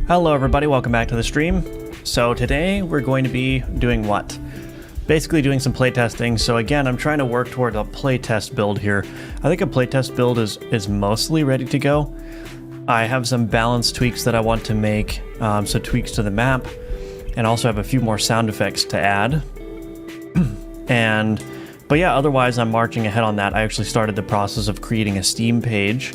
Hello everybody, welcome back to the stream. So today we're going to be doing what? Basically doing some playtesting. So again, I'm trying to work toward a playtest build here. I think a playtest build is mostly ready to go. I have some balance tweaks that I want to make, so tweaks to the map, and also have a few more sound effects to add. But yeah, otherwise I'm marching ahead on that. I actually started the process of creating a Steam page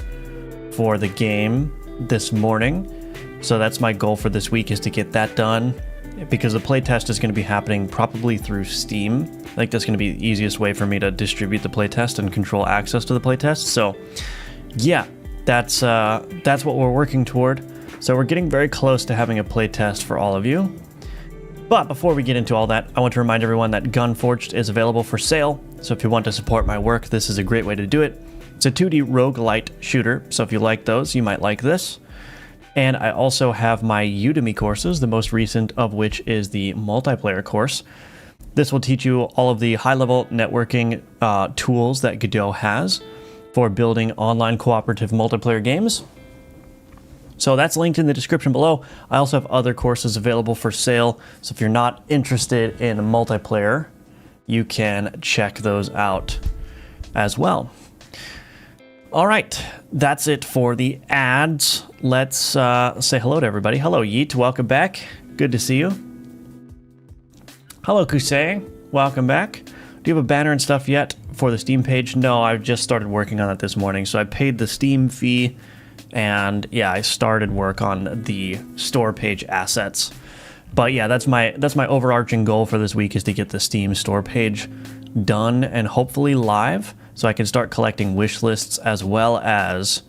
for the game this morning. So that's my goal for this week, is to get that done, because the playtest is going to be happening probably through Steam. I think that's going to be the easiest way for me to distribute the playtest and control access to the playtest. So yeah, that's what we're working toward. So we're getting very close to having a playtest for all of you. But before we get into all that, I want to remind everyone that Gunforged is available for sale. So if you want to support my work, this is a great way to do it. It's a 2D roguelite shooter, so if you like those, you might like this. And I also have my Udemy courses, the most recent of which is the multiplayer course. This will teach you all of the high-level networking tools that Godot has for building online cooperative multiplayer games. So that's linked in the description below. I also have other courses available for sale, so if you're not interested in multiplayer, you can check those out as well. All right, that's it for the ads. Let's say hello to everybody. Hello, Yeet. Welcome back. Good to see you. Hello, Kusei. Welcome back. Do you have a banner and stuff yet for the Steam page? No, I've just started working on it this morning. So I paid the Steam fee, and yeah, I started work on the store page assets. But yeah, that's my overarching goal for this week, is to get the Steam store page done and hopefully live, so I can start collecting wish lists as well as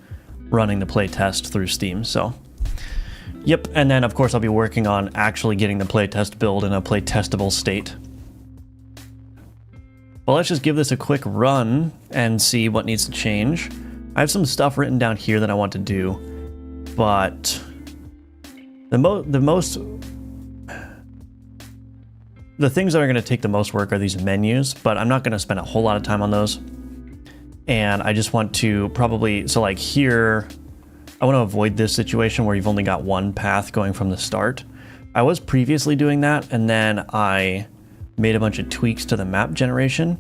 running the playtest through Steam. So, yep, and then of course I'll be working on actually getting the playtest build in a playtestable state. Well, let's just give this a quick run and see what needs to change. I have some stuff written down here that I want to do, but the things that are going to take the most work are these menus, but I'm not going to spend a whole lot of time on those. And I just want to probably, so like here, I want to avoid this situation where you've only got one path going from the start. I was previously doing that, and then I made a bunch of tweaks to the map generation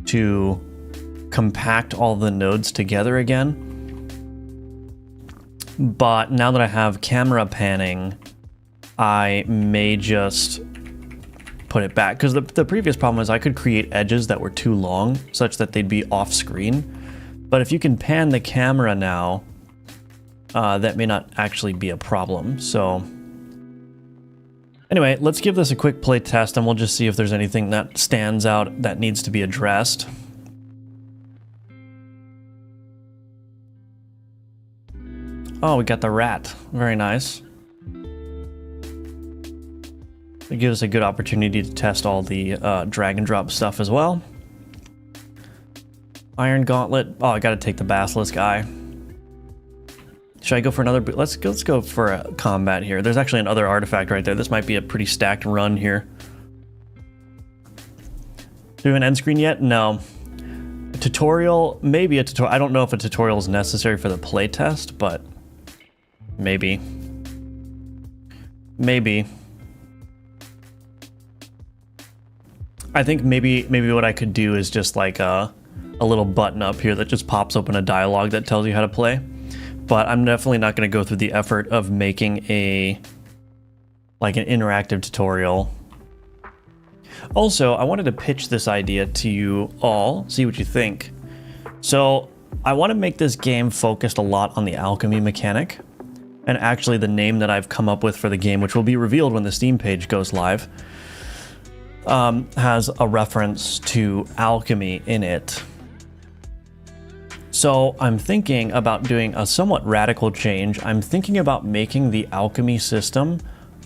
to compact all the nodes together again. But now that I have camera panning, I may just put it back, because the previous problem is I could create edges that were too long such that they'd be off screen. But if you can pan the camera now, that may not actually be a problem. So anyway, let's give this a quick play test, and we'll just see if there's anything that stands out that needs to be addressed. Oh, we got the rat. Very nice. It gives us a good opportunity to test all the drag and drop stuff as well. Iron Gauntlet. Oh, I gotta take the Basilisk Eye. Should I go for another? Let's go for a combat here. There's actually another artifact right there. This might be a pretty stacked run here. Do we have an end screen yet? No. A tutorial, maybe a tutorial. I don't know if a tutorial is necessary for the playtest, but maybe. Maybe. I think maybe what I could do is just like a little button up here that just pops open a dialogue that tells you how to play. But I'm definitely not going to go through the effort of making an interactive tutorial. Also, I wanted to pitch this idea to you all, see what you think. So I want to make this game focused a lot on the alchemy mechanic. And actually the name that I've come up with for the game, which will be revealed when the Steam page goes live, has a reference to alchemy in it. So I'm thinking about doing a somewhat radical change. I'm thinking about making the alchemy system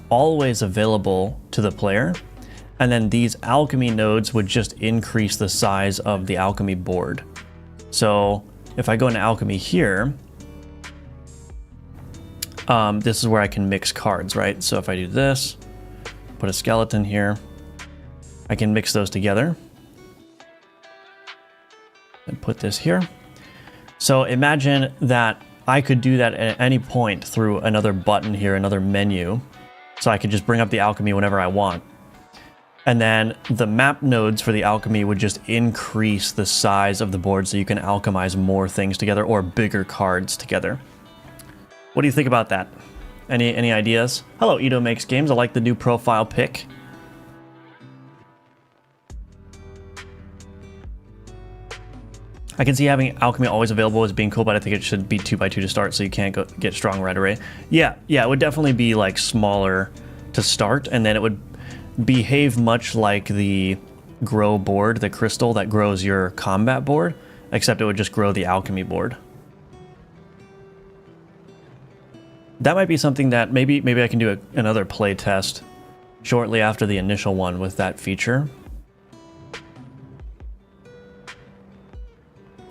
always available to the player, and then these alchemy nodes would just increase the size of the alchemy board. So if I go into alchemy here, this is where I can mix cards, right? So if I do this, put a skeleton here, I can mix those together and put this here. So imagine that I could do that at any point through another button here, another menu. So I could just bring up the alchemy whenever I want. And then the map nodes for the alchemy would just increase the size of the board so you can alchemize more things together or bigger cards together. What do you think about that? Any ideas? Hello, Ito Makes Games. I like the new profile pic. I can see having alchemy always available as being cool, but I think it should be 2x2 to start so you can't get strong right away. Yeah, it would definitely be like smaller to start, and then it would behave much like the grow board, the crystal that grows your combat board, except it would just grow the alchemy board. That might be something that maybe I can do another play test shortly after the initial one with that feature.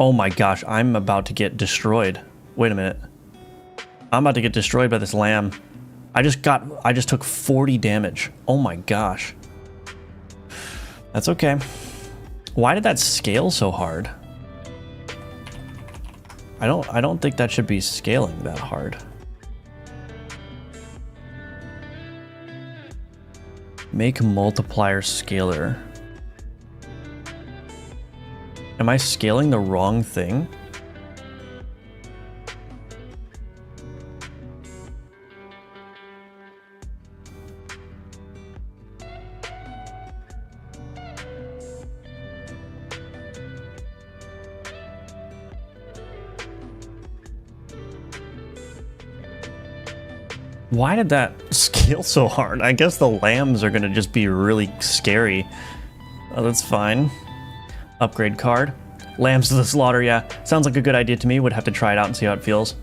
Oh my gosh, I'm about to get destroyed. Wait a minute. I'm about to get destroyed by this lamb. I just took 40 damage. Oh my gosh. That's okay. Why did that scale so hard? I don't think that should be scaling that hard. Make multiplier scaler. Am I scaling the wrong thing? Why did that scale so hard? I guess the lambs are gonna just be really scary. Oh, that's fine. Upgrade card. Lambs to the slaughter, yeah. Sounds like a good idea to me. Would have to try it out and see how it feels.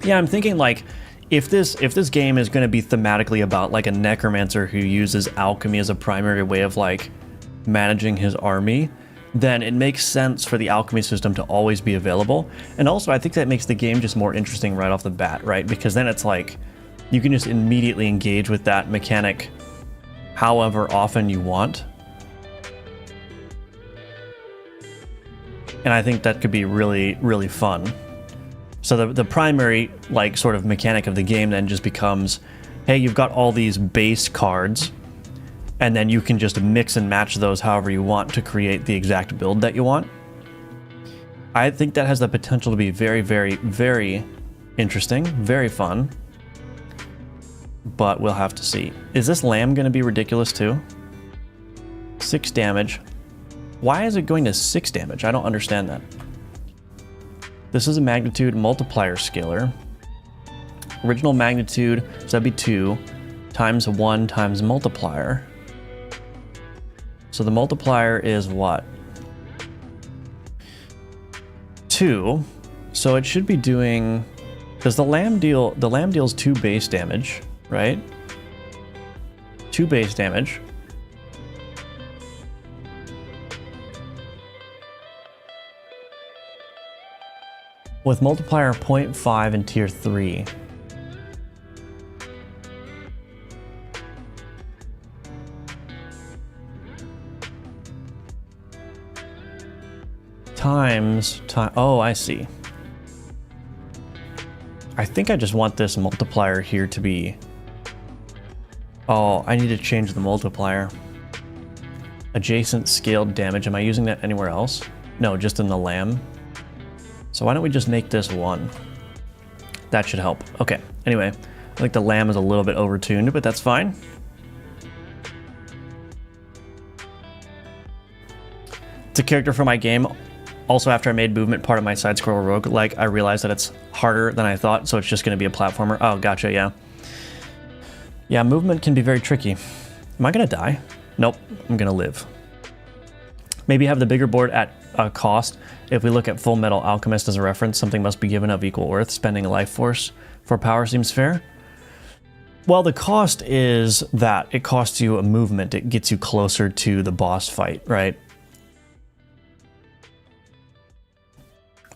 Yeah, I'm thinking like, if this game is gonna be thematically about like a necromancer who uses alchemy as a primary way of like managing his army, then it makes sense for the alchemy system to always be available. And also I think that makes the game just more interesting right off the bat, right? Because then it's like, you can just immediately engage with that mechanic however often you want. And I think that could be really, really fun. So the primary like sort of mechanic of the game then just becomes, hey, you've got all these base cards, and then you can just mix and match those however you want to create the exact build that you want. I think that has the potential to be very, very, very interesting, very fun. But we'll have to see. Is this lamb going to be ridiculous too? 6 damage. Why is it going to 6 damage? I don't understand that. This is a magnitude multiplier scaler. Original magnitude, so that'd be 2 times 1 times multiplier. So the multiplier is what? 2. So it should be doing, does the lamb deals 2 base damage, right? 2 base damage. With multiplier 0.5 in tier 3. Times time. Oh, I see. I think I just want this multiplier here to be. Oh, I need to change the multiplier. Adjacent scaled damage. Am I using that anywhere else? No, just in the lamb. So why don't we just make this 1? That should help. Okay, anyway, I think the lamb is a little bit overtuned, but that's fine. It's a character for my game. Also, after I made movement part of my side-scroller roguelike, I realized that it's harder than I thought, so it's just going to be a platformer. Oh, gotcha, yeah. Yeah, movement can be very tricky. Am I going to die? Nope, I'm going to live. Maybe have the bigger board at a cost. If we look at Full Metal Alchemist as a reference, something must be given of equal worth. Spending a life force for power seems fair. Well, the cost is that it costs you a movement. It gets you closer to the boss fight, right?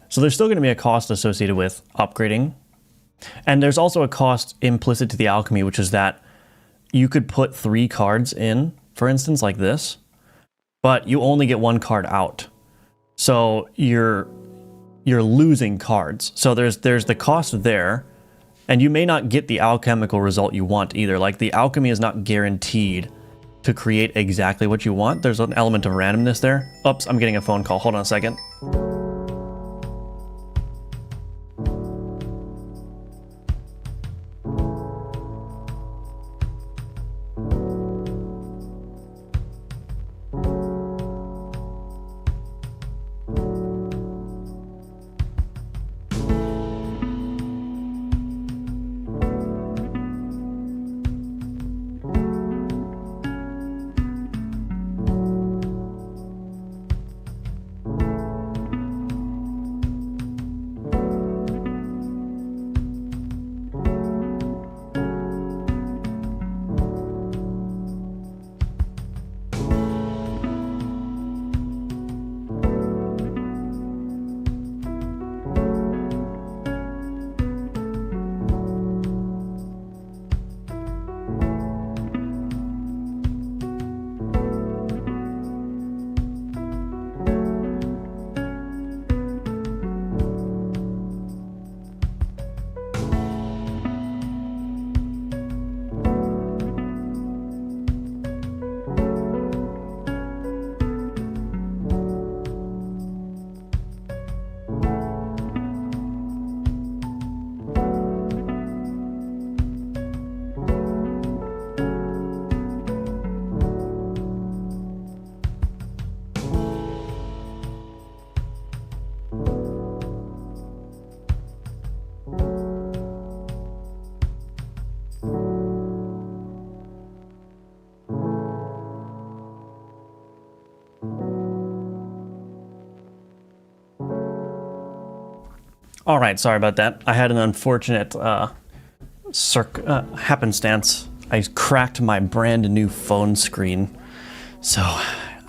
So there's still going to be a cost associated with upgrading. And there's also a cost implicit to the alchemy, which is that you could put 3 cards in, for instance, like this, but you only get 1 card out. So you're losing cards. So there's the cost there, and you may not get the alchemical result you want either. Like, the alchemy is not guaranteed to create exactly what you want. There's an element of randomness there. Oops, I'm getting a phone call. Hold on a second. All right, sorry about that. I had an unfortunate happenstance. I cracked my brand new phone screen, so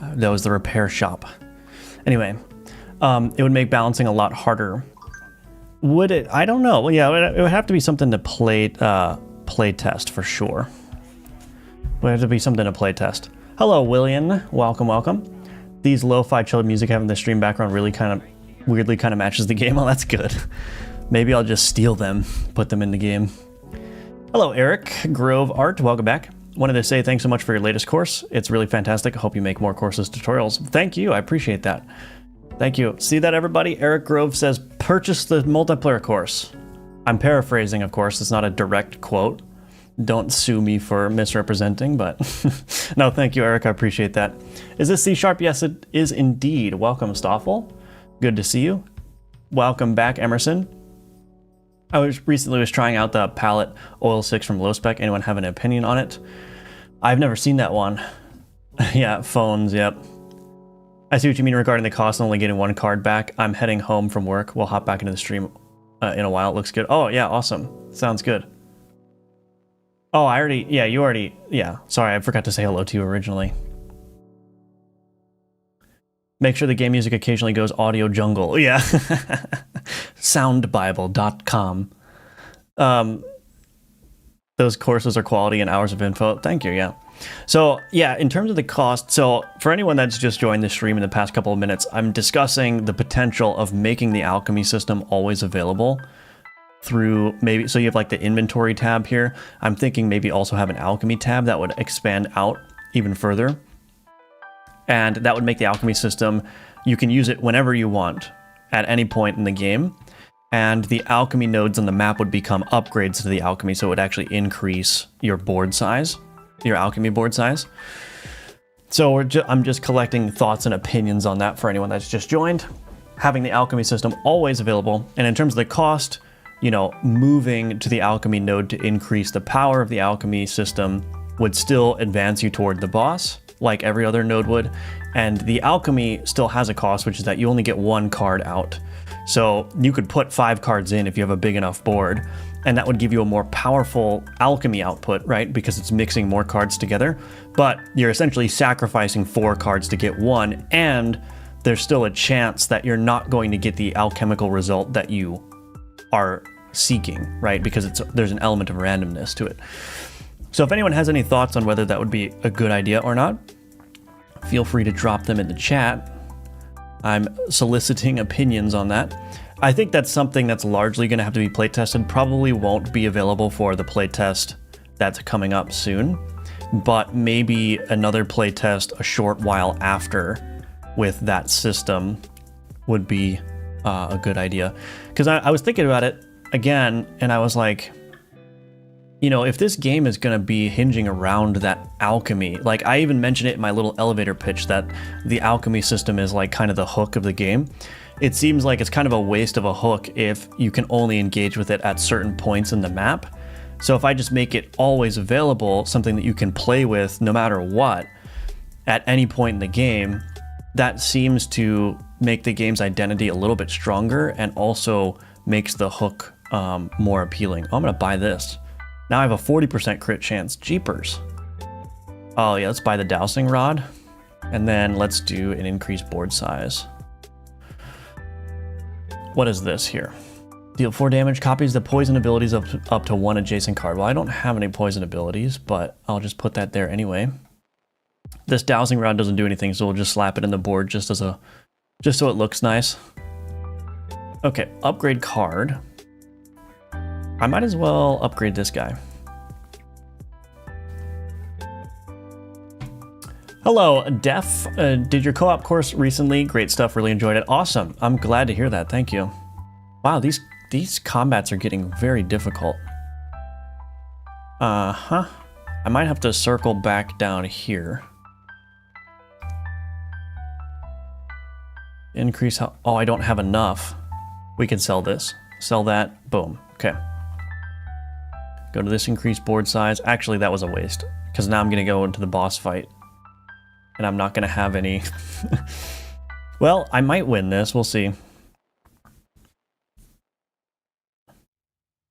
that was the repair shop. Anyway, it would make balancing a lot harder. Would it? I don't know. Well, yeah, it would have to be something to play test for sure. It would have to be something to play test. Hello, William. Welcome, welcome. These lo-fi chilled music having the stream background really weirdly kind of matches the game. Oh, that's good. Maybe I'll just steal them, put them in the game. Hello, Eric Grove Art. Welcome back. Wanted to say thanks so much for your latest course. It's really fantastic. I hope you make more courses, tutorials. Thank you. I appreciate that. Thank you. See that, everybody? Eric Grove says, purchase the multiplayer course. I'm paraphrasing, of course. It's not a direct quote. Don't sue me for misrepresenting, but no, thank you, Eric. I appreciate that. Is this C#? Yes, it is indeed. Welcome, Stoffel. Good to see you. Welcome back, Emerson. I recently was trying out the palette Oil 6 from Low Spec. Anyone have an opinion on it? I've never seen that one. Yeah, phones, yep. I see what you mean regarding the cost and only getting one card back. I'm heading home from work. We'll hop back into the stream in a while. It looks good. Oh, yeah, awesome. Sounds good. Oh, yeah, sorry, I forgot to say hello to you originally. Make sure the game music occasionally goes audio jungle. Yeah. Soundbible.com. Those courses are quality and hours of info. Thank you, yeah. So, yeah, in terms of the cost, so for anyone that's just joined the stream in the past couple of minutes, I'm discussing the potential of making the alchemy system always available through maybe, so you have like the inventory tab here. I'm thinking maybe also have an alchemy tab that would expand out even further. And that would make the alchemy system, you can use it whenever you want at any point in the game. And the alchemy nodes on the map would become upgrades to the alchemy, so it would actually increase your board size, your alchemy board size. So I'm just collecting thoughts and opinions on that for anyone that's just joined. Having the alchemy system always available. And in terms of the cost, you know, moving to the alchemy node to increase the power of the alchemy system would still advance you toward the boss, like every other node would. And the alchemy still has a cost, which is that you only get one card out. So you could put 5 cards in if you have a big enough board, and that would give you a more powerful alchemy output, right? Because it's mixing more cards together, but you're essentially sacrificing 4 cards to get 1, and there's still a chance that you're not going to get the alchemical result that you are seeking, right? Because there's an element of randomness to it. So if anyone has any thoughts on whether that would be a good idea or not, feel free to drop them in the chat. I'm soliciting opinions on that. I think that's something that's largely going to have to be playtested. Probably won't be available for the playtest that's coming up soon, but maybe another playtest a short while after with that system would be a good idea. Because I was thinking about it again, and I was like, you know, if this game is going to be hinging around that alchemy, like I even mentioned it in my little elevator pitch that the alchemy system is like kind of the hook of the game. It seems like it's kind of a waste of a hook if you can only engage with it at certain points in the map. So if I just make it always available, something that you can play with no matter what, at any point in the game, that seems to make the game's identity a little bit stronger and also makes the hook more appealing. Oh, I'm gonna buy this. Now I have a 40% crit chance. Jeepers. Oh yeah, let's buy the dowsing rod. And then let's do an increased board size. What is this here? Deal 4 damage, copies the poison abilities up to 1 adjacent card. Well, I don't have any poison abilities, but I'll just put that there anyway. This dowsing rod doesn't do anything, so we'll just slap it in the board just so it looks nice. Okay, upgrade card. I might as well upgrade this guy. Hello, Def. Did your co-op course recently? Great stuff, really enjoyed it. Awesome, I'm glad to hear that, thank you. Wow, these combats are getting very difficult. I might have to circle back down here. Increase how, oh, I don't have enough. We can sell this. Sell that, boom, okay. Go to this increased board size. Actually, that was a waste, because now I'm gonna go into the boss fight. And I'm not gonna have any... Well, I might win this, we'll see.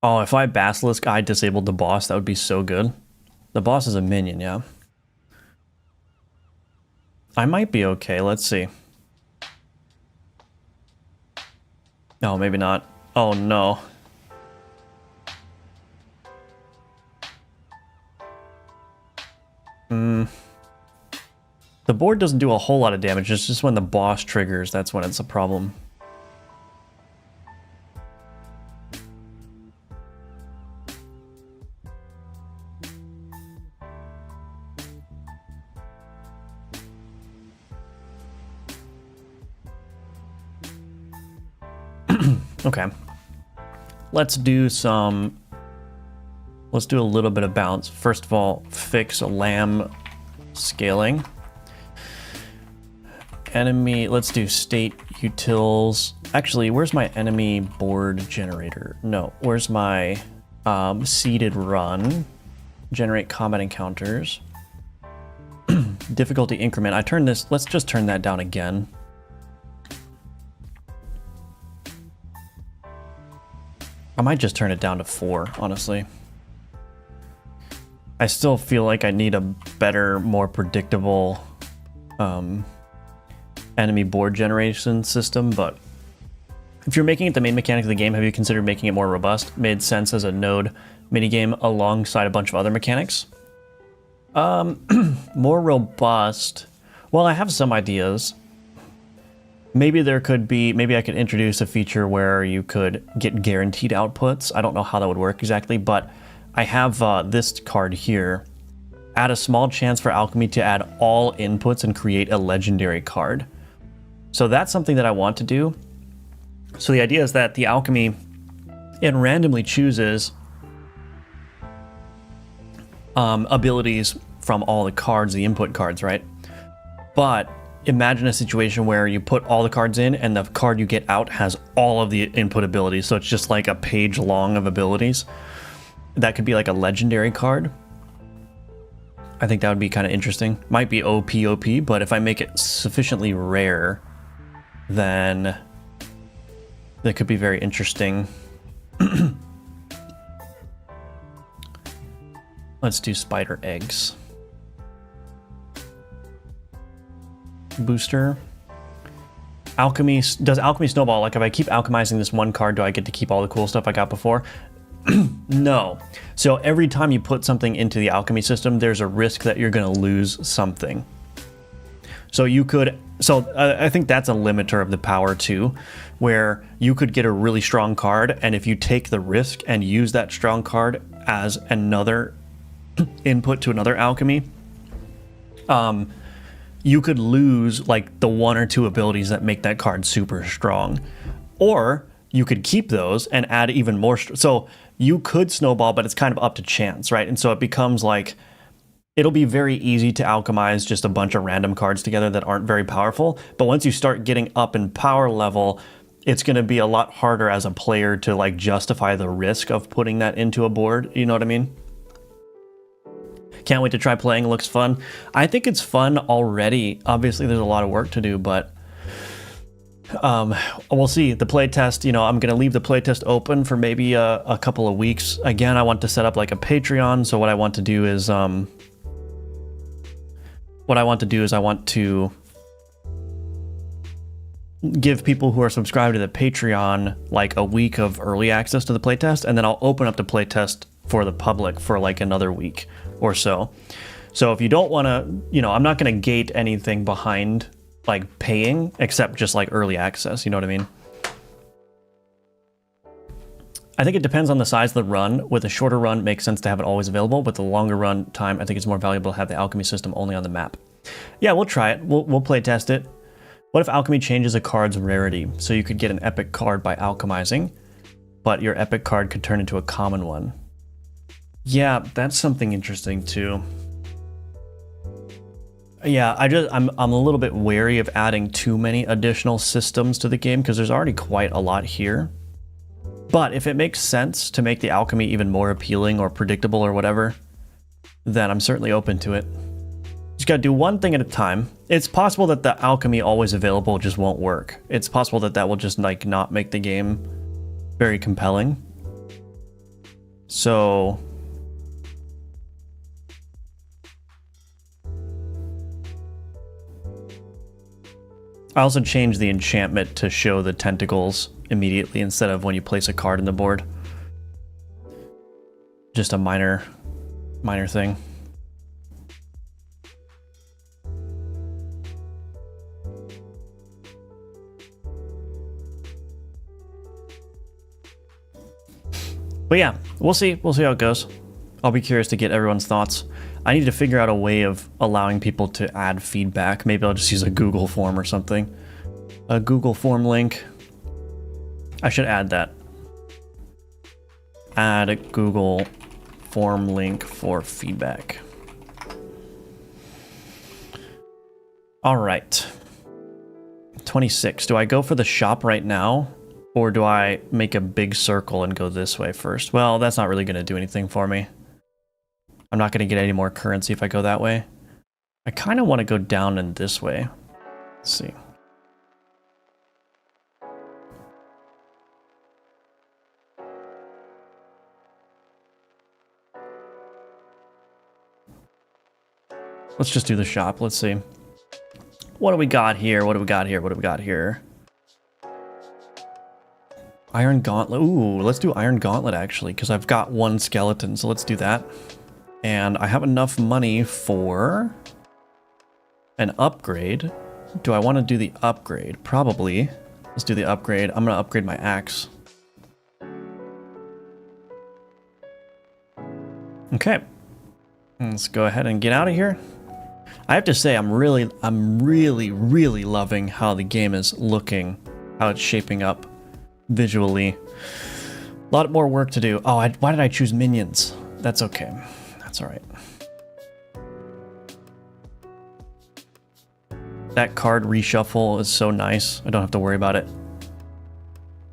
Oh, if I Basilisk I disabled the boss, that would be so good. The boss is a minion, yeah. I might be okay, let's see. No, maybe not. Oh no. The board doesn't do a whole lot of damage, it's just when the boss triggers, that's when it's a problem. Okay. Let's do a little bit of balance. First of all, fix lamb scaling. Enemy, let's do state utils. Actually, where's my enemy board generator? No, where's my seeded run? Generate combat encounters. Difficulty increment. I turned this, let's just turn that down again. I might just turn it down to 4, honestly. I still feel like I need a better, more predictable enemy board generation system, but if you're making it the main mechanic of the game, have you considered making it more robust? Made sense as a node minigame alongside a bunch of other mechanics? More robust. Well, I have some ideas. Maybe I could introduce a feature where you could get guaranteed outputs. I don't know how that would work exactly, but I have this card here. Add a small chance for alchemy to add all inputs and create a legendary card. So that's something that I want to do. So the idea is that the alchemy, it randomly chooses abilities from all the cards, the input cards, right? But imagine a situation where you put all the cards in and the card you get out has all of the input abilities. So it's just like a page long of abilities. That could be like a legendary card. I think that would be kind of interesting. Might be OP, but if I make it sufficiently rare, then that could be very interesting. Let's do spider eggs. Booster. Alchemy. Does alchemy snowball? Like if I keep alchemizing this one card, do I get to keep all the cool stuff I got before? No. So every time you put something into the alchemy system, there's a risk that you're going to lose something. So you could, I think that's a limiter of the power too, where you could get a really strong card, and if you take the risk and use that strong card as another input to another alchemy, you could lose like the 1 or 2 abilities that make that card super strong. Or you could keep those and add even more. So you could snowball, but it's kind of up to chance, right? And so it becomes like, it'll be very easy to alchemize just a bunch of random cards together that aren't very powerful. But once you start getting up in power level, it's going to be a lot harder as a player to like justify the risk of putting that into a board. You know what I mean? Can't wait to try playing. It looks fun. I think it's fun already. Obviously, there's a lot of work to do, but we'll see. The playtest, I'm going to leave the playtest open for maybe a couple of weeks. Again, I want to set up like a Patreon. So what I want to do is, I want to give people who are subscribed to the Patreon like a week of early access to the playtest, and then I'll open up the playtest for the public for like another week or so. So if you don't want to, I'm not going to gate anything behind like paying, except just like early access, you know what I mean? I think it depends on the size of the run. With a shorter run, it makes sense to have it always available. With the longer run time, I think it's more valuable to have the alchemy system only on the map. Yeah, we'll try it. We'll play test it. What if alchemy changes a card's rarity? So you could get an epic card by alchemizing, but your epic card could turn into a common one. Yeah, that's something interesting too. Yeah, I'm a little bit wary of adding too many additional systems to the game because there's already quite a lot here. But if it makes sense to make the alchemy even more appealing or predictable or whatever, then I'm certainly open to it. Just gotta do one thing at a time. It's possible that the alchemy always available just won't work. It's possible that that will just like not make the game very compelling. So I also changed the enchantment to show the tentacles immediately instead of when you place a card in the board. Just a minor thing. But yeah, we'll see how it goes. I'll be curious to get everyone's thoughts. I need to figure out a way of allowing people to add feedback. Maybe I'll just use a Google form or something. A Google form link. I should add that. Add a Google form link for feedback. All right. 26. Do I go for the shop right now? Or do I make a big circle and go this way first? Well, that's not really going to do anything for me. I'm not going to get any more currency if I go that way. I kind of want to go down and this way. Let's see. Let's just do the shop. Let's see. What do we got here? What do we got here? What do we got here? Iron Gauntlet. Ooh, let's do Iron Gauntlet actually, because I've got one skeleton, so let's do that. And I have enough money for an upgrade. Do I want to do the upgrade? Probably. Let's do the upgrade. I'm going to upgrade my axe. Okay. Let's go ahead and get out of here. I have to say, I'm really loving how the game is looking, how it's shaping up visually. A lot more work to do. Oh, why did I choose minions? That's okay. That's all right. That card reshuffle is so nice. I don't have to worry about it.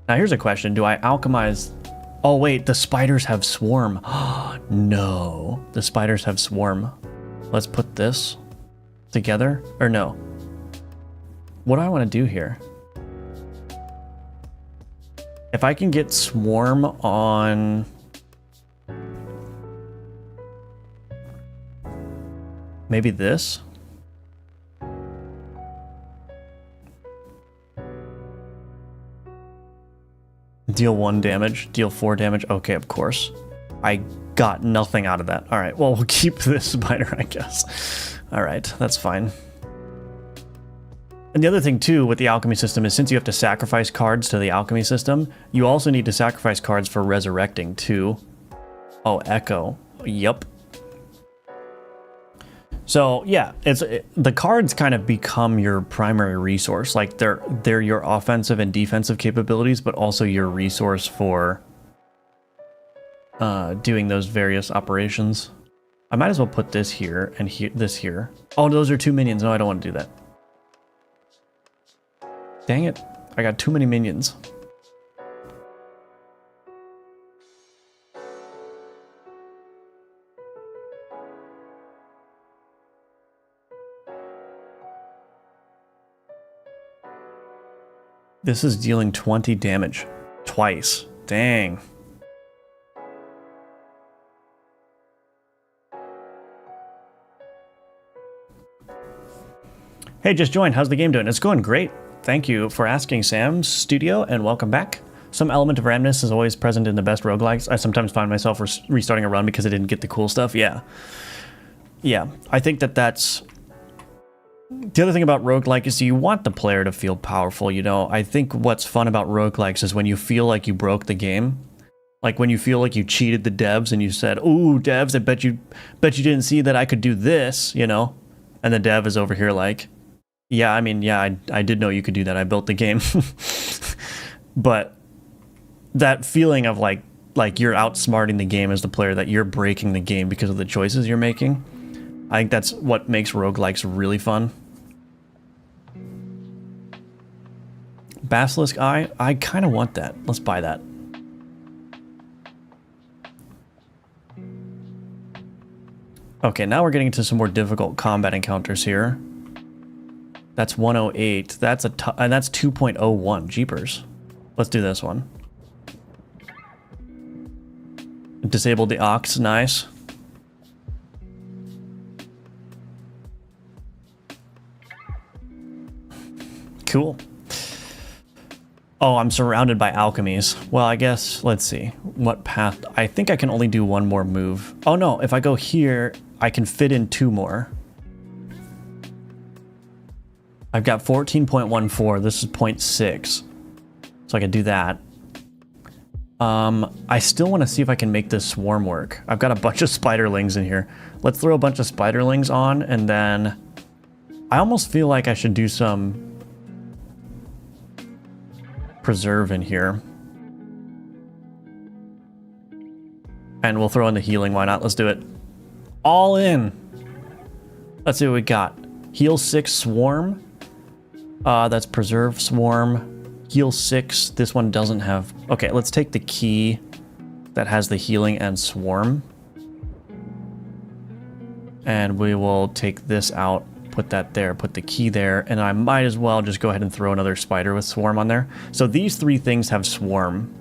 Now here's a question. Do I alchemize? Oh wait, the spiders have swarm. No, the spiders have swarm. Let's put this together. Or no. What do I want to do here? If I can get swarm on... maybe this? Deal 1 damage, deal 4 damage. Okay, of course. I got nothing out of that. All right, well, we'll keep this spider, I guess. All right, that's fine. And the other thing too with the alchemy system is since you have to sacrifice cards to the alchemy system, you also need to sacrifice cards for resurrecting too. Oh, Echo. Yep. So yeah, the cards kind of become your primary resource. Like they're your offensive and defensive capabilities, but also your resource for doing those various operations. I might as well put this here and this here. Oh, those are 2 minions. No, I don't want to do that. Dang it. I got too many minions. This is dealing 20 damage. Twice. Dang. Hey, just joined. How's the game doing? It's going great. Thank you for asking, Sam Studio, and welcome back. Some element of randomness is always present in the best roguelikes. I sometimes find myself restarting a run because I didn't get the cool stuff. Yeah. Yeah, I think that's... The other thing about roguelike is you want the player to feel powerful, you know? I think what's fun about roguelikes is when you feel like you broke the game. Like when you feel like you cheated the devs and you said, "Ooh, devs, I bet you didn't see that I could do this," you know? And the dev is over here like, "Yeah, I mean, yeah, I did know you could do that. I built the game." But that feeling of like you're outsmarting the game as the player, that you're breaking the game because of the choices you're making, I think that's what makes roguelikes really fun. Basilisk Eye? I kind of want that. Let's buy that. Okay, now we're getting into some more difficult combat encounters here. That's 108. And that's 2.01. Jeepers. Let's do this one. Disable the Ox. Nice. Cool. Oh, I'm surrounded by alchemies. Well, I guess, let's see. What path? I think I can only do one more move. Oh no, if I go here, I can fit in 2 more. I've got 14.14. This is 0.6. So I can do that. I still want to see if I can make this swarm work. I've got a bunch of spiderlings in here. Let's throw a bunch of spiderlings on, and then I almost feel like I should do some preserve in here. And we'll throw in the healing. Why not? Let's do it. All in. Let's see what we got. Heal 6 swarm. That's preserve swarm. Heal 6. This one doesn't have... Okay, let's take the key that has the healing and swarm. And we will take this out, put that there, put the key there, and I might as well just go ahead and throw another spider with swarm on there. So these 3 things have swarm.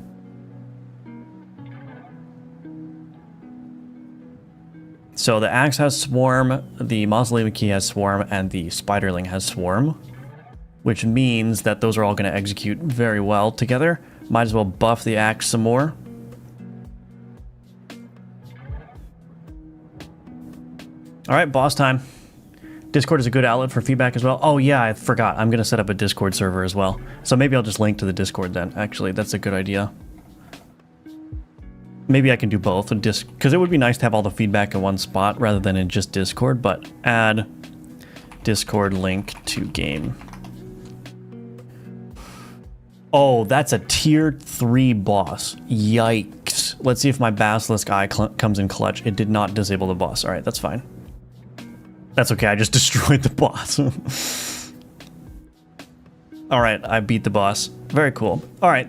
So the axe has swarm, the mausoleum key has swarm, and the spiderling has swarm, which means that those are all going to execute very well together. Might as well buff the axe some more. All right, boss time. Discord is a good outlet for feedback as well. Oh yeah, I forgot. I'm going to set up a Discord server as well. So maybe I'll just link to the Discord then. Actually, that's a good idea. Maybe I can do both, because it would be nice to have all the feedback in one spot rather than in just Discord, but add Discord link to game. Oh, that's a tier 3 boss. Yikes. Let's see if my Basilisk Eye comes in clutch. It did not disable the boss. All right, that's fine. That's okay, I just destroyed the boss. All right, I beat the boss. Very cool. All right.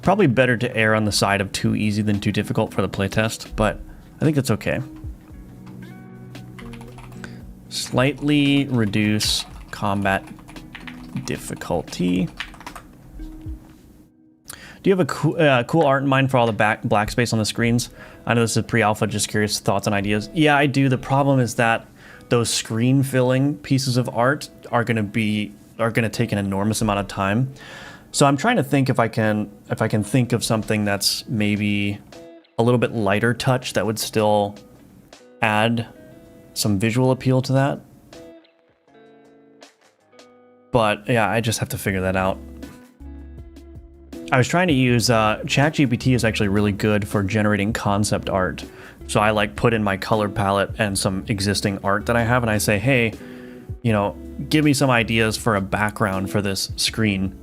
Probably better to err on the side of too easy than too difficult for the playtest, but I think that's okay. Slightly reduce combat difficulty. Do you have a cool art in mind for all the black space on the screens? I know this is pre-alpha, just curious thoughts and ideas. Yeah, I do. The problem is that those screen filling pieces of art are going to take an enormous amount of time. So I'm trying to think if I can think of something that's maybe a little bit lighter touch that would still add some visual appeal to that. But yeah, I just have to figure that out. I was trying to use ChatGPT is actually really good for generating concept art. So I like put in my color palette and some existing art that I have, and I say, hey, you know, give me some ideas for a background for this screen.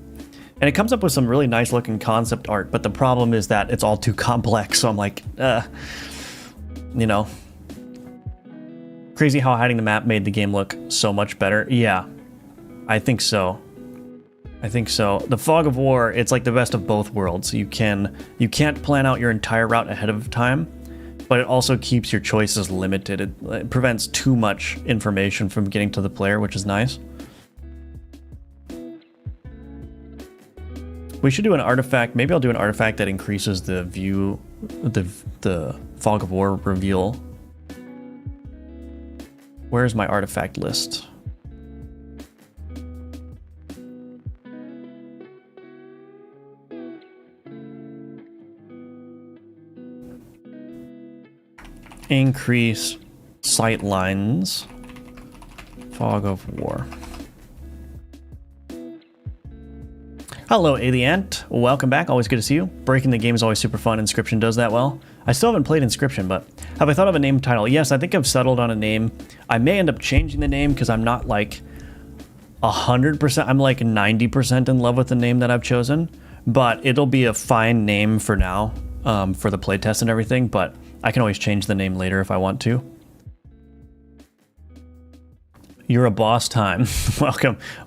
And it comes up with some really nice looking concept art, but the problem is that it's all too complex. So I'm like, you know, crazy how hiding the map made the game look so much better. Yeah, I think so. I think so. The Fog of War, it's like the best of both worlds. You can't plan out your entire route ahead of time, but it also keeps your choices limited. It prevents too much information from getting to the player, which is nice. We should do an artifact. Maybe I'll do an artifact that increases the view, the Fog of War reveal. Where's my artifact list? Increase sight lines. Fog of War. Hello, Aliant. Welcome back. Always good to see you. Breaking the game is always super fun. Inscription does that well. I still haven't played Inscription, but have I thought of a name title? Yes, I think I've settled on a name. I may end up changing the name because I'm not like 100%. I'm like 90% in love with the name that I've chosen, but it'll be a fine name for now, for the playtest and everything, but I can always change the name later if I want to. You're a boss time.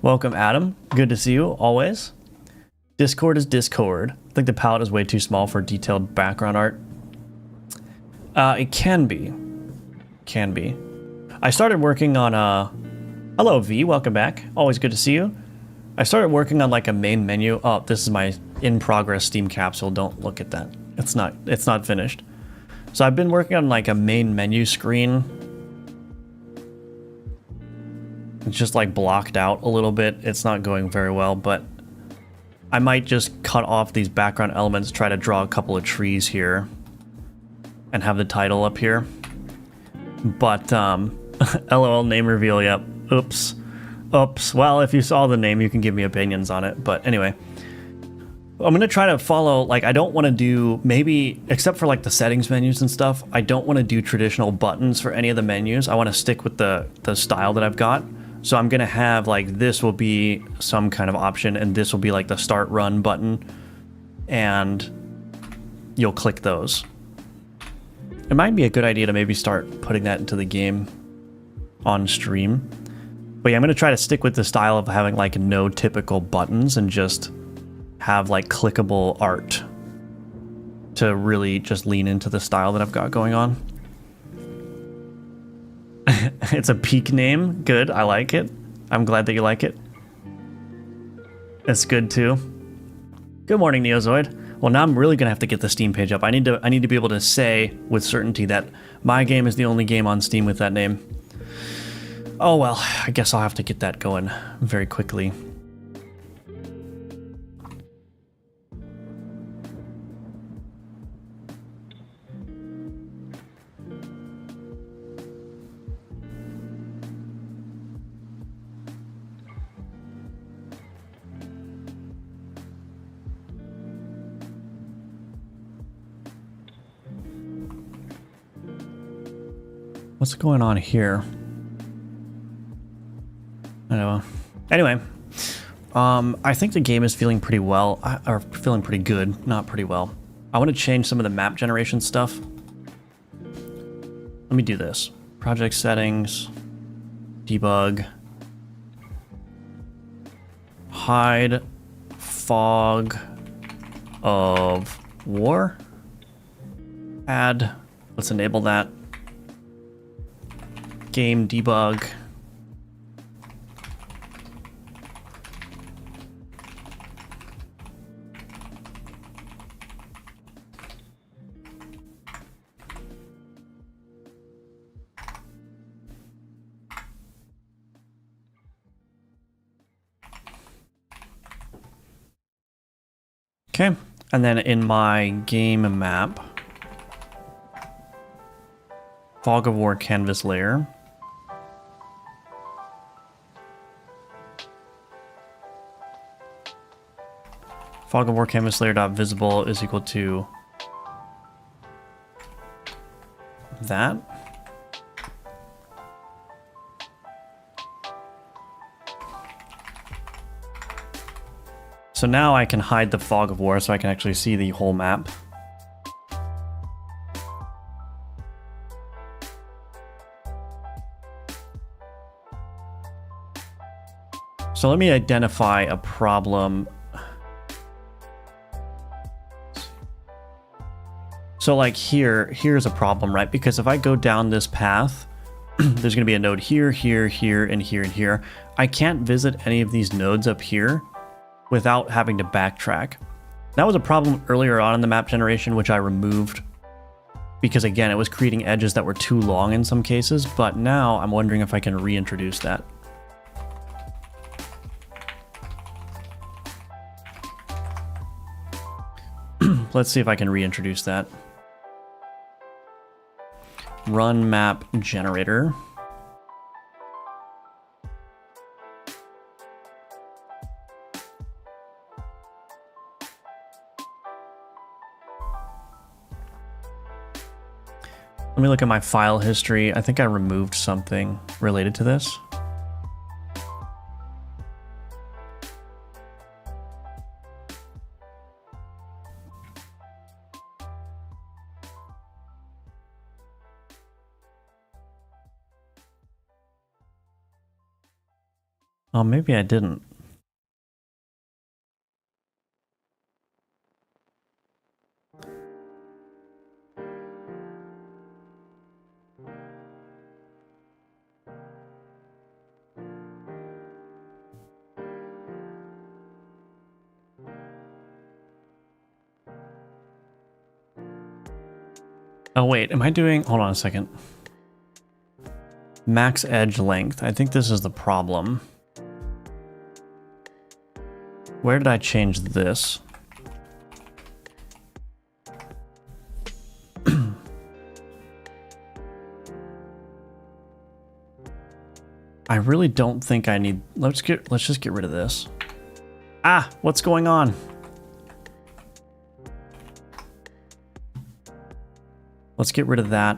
Welcome, Adam. Good to see you, always. Discord is Discord. I think the palette is way too small for detailed background art. It can be. Can be. I started working on hello, V. Welcome back. Always good to see you. I started working on like a main menu. Oh, this is my in-progress Steam capsule. Don't look at that. It's not finished. So I've been working on like a main menu screen. It's just like blocked out a little bit. It's not going very well, but I might just cut off these background elements, try to draw a couple of trees here, and have the title up here. But, LOL name reveal, yep. Oops. Well, if you saw the name, you can give me opinions on it. But anyway, I'm going to try to follow, like, I don't want to do, maybe, except for like the settings menus and stuff, I don't want to do traditional buttons for any of the menus. I want to stick with the style that I've got. So I'm going to have, like, this will be some kind of option, and this will be like the start run button, and you'll click those. It might be a good idea to maybe start putting that into the game on stream. But yeah, I'm going to try to stick with the style of having like no typical buttons and just have like clickable art to really just lean into the style that I've got going on. It's a peak name. Good. I like it. I'm glad that you like it. It's good too. Good morning, Neozoid. Well, now I'm really gonna have to get the Steam page up. I need to be able to say with certainty that my game is the only game on Steam with that name. Oh well, I guess I'll have to get that going very quickly. What's going on here? I don't know. Anyway, I think the game is feeling pretty well, or feeling pretty good, not pretty well. I want to change some of the map generation stuff. Let me do this. Project settings, debug, hide fog of war, add, let's enable that. Game debug. Okay, and then in my game map, Fog of War canvas layer. Fog of War canvas layer dot visible is equal to that. So now I can hide the fog of war so I can actually see the whole map. So let me identify a problem. So like here's a problem, right? Because if I go down this path, there's gonna be a node here, here, here, and here, and here. I can't visit any of these nodes up here without having to backtrack. That was a problem earlier on in the map generation, which I removed because again, it was creating edges that were too long in some cases, but now I'm wondering if I can reintroduce that. Let's see if I can reintroduce that. Run map generator. Let me look at my file history. I think I removed something related to this. Oh, maybe I didn't. Oh wait, am I doing, hold on a second. Max edge length. I think this is the problem. Where did I change this? I really don't think I need, let's just get rid of this. Ah, what's going on? Let's get rid of that.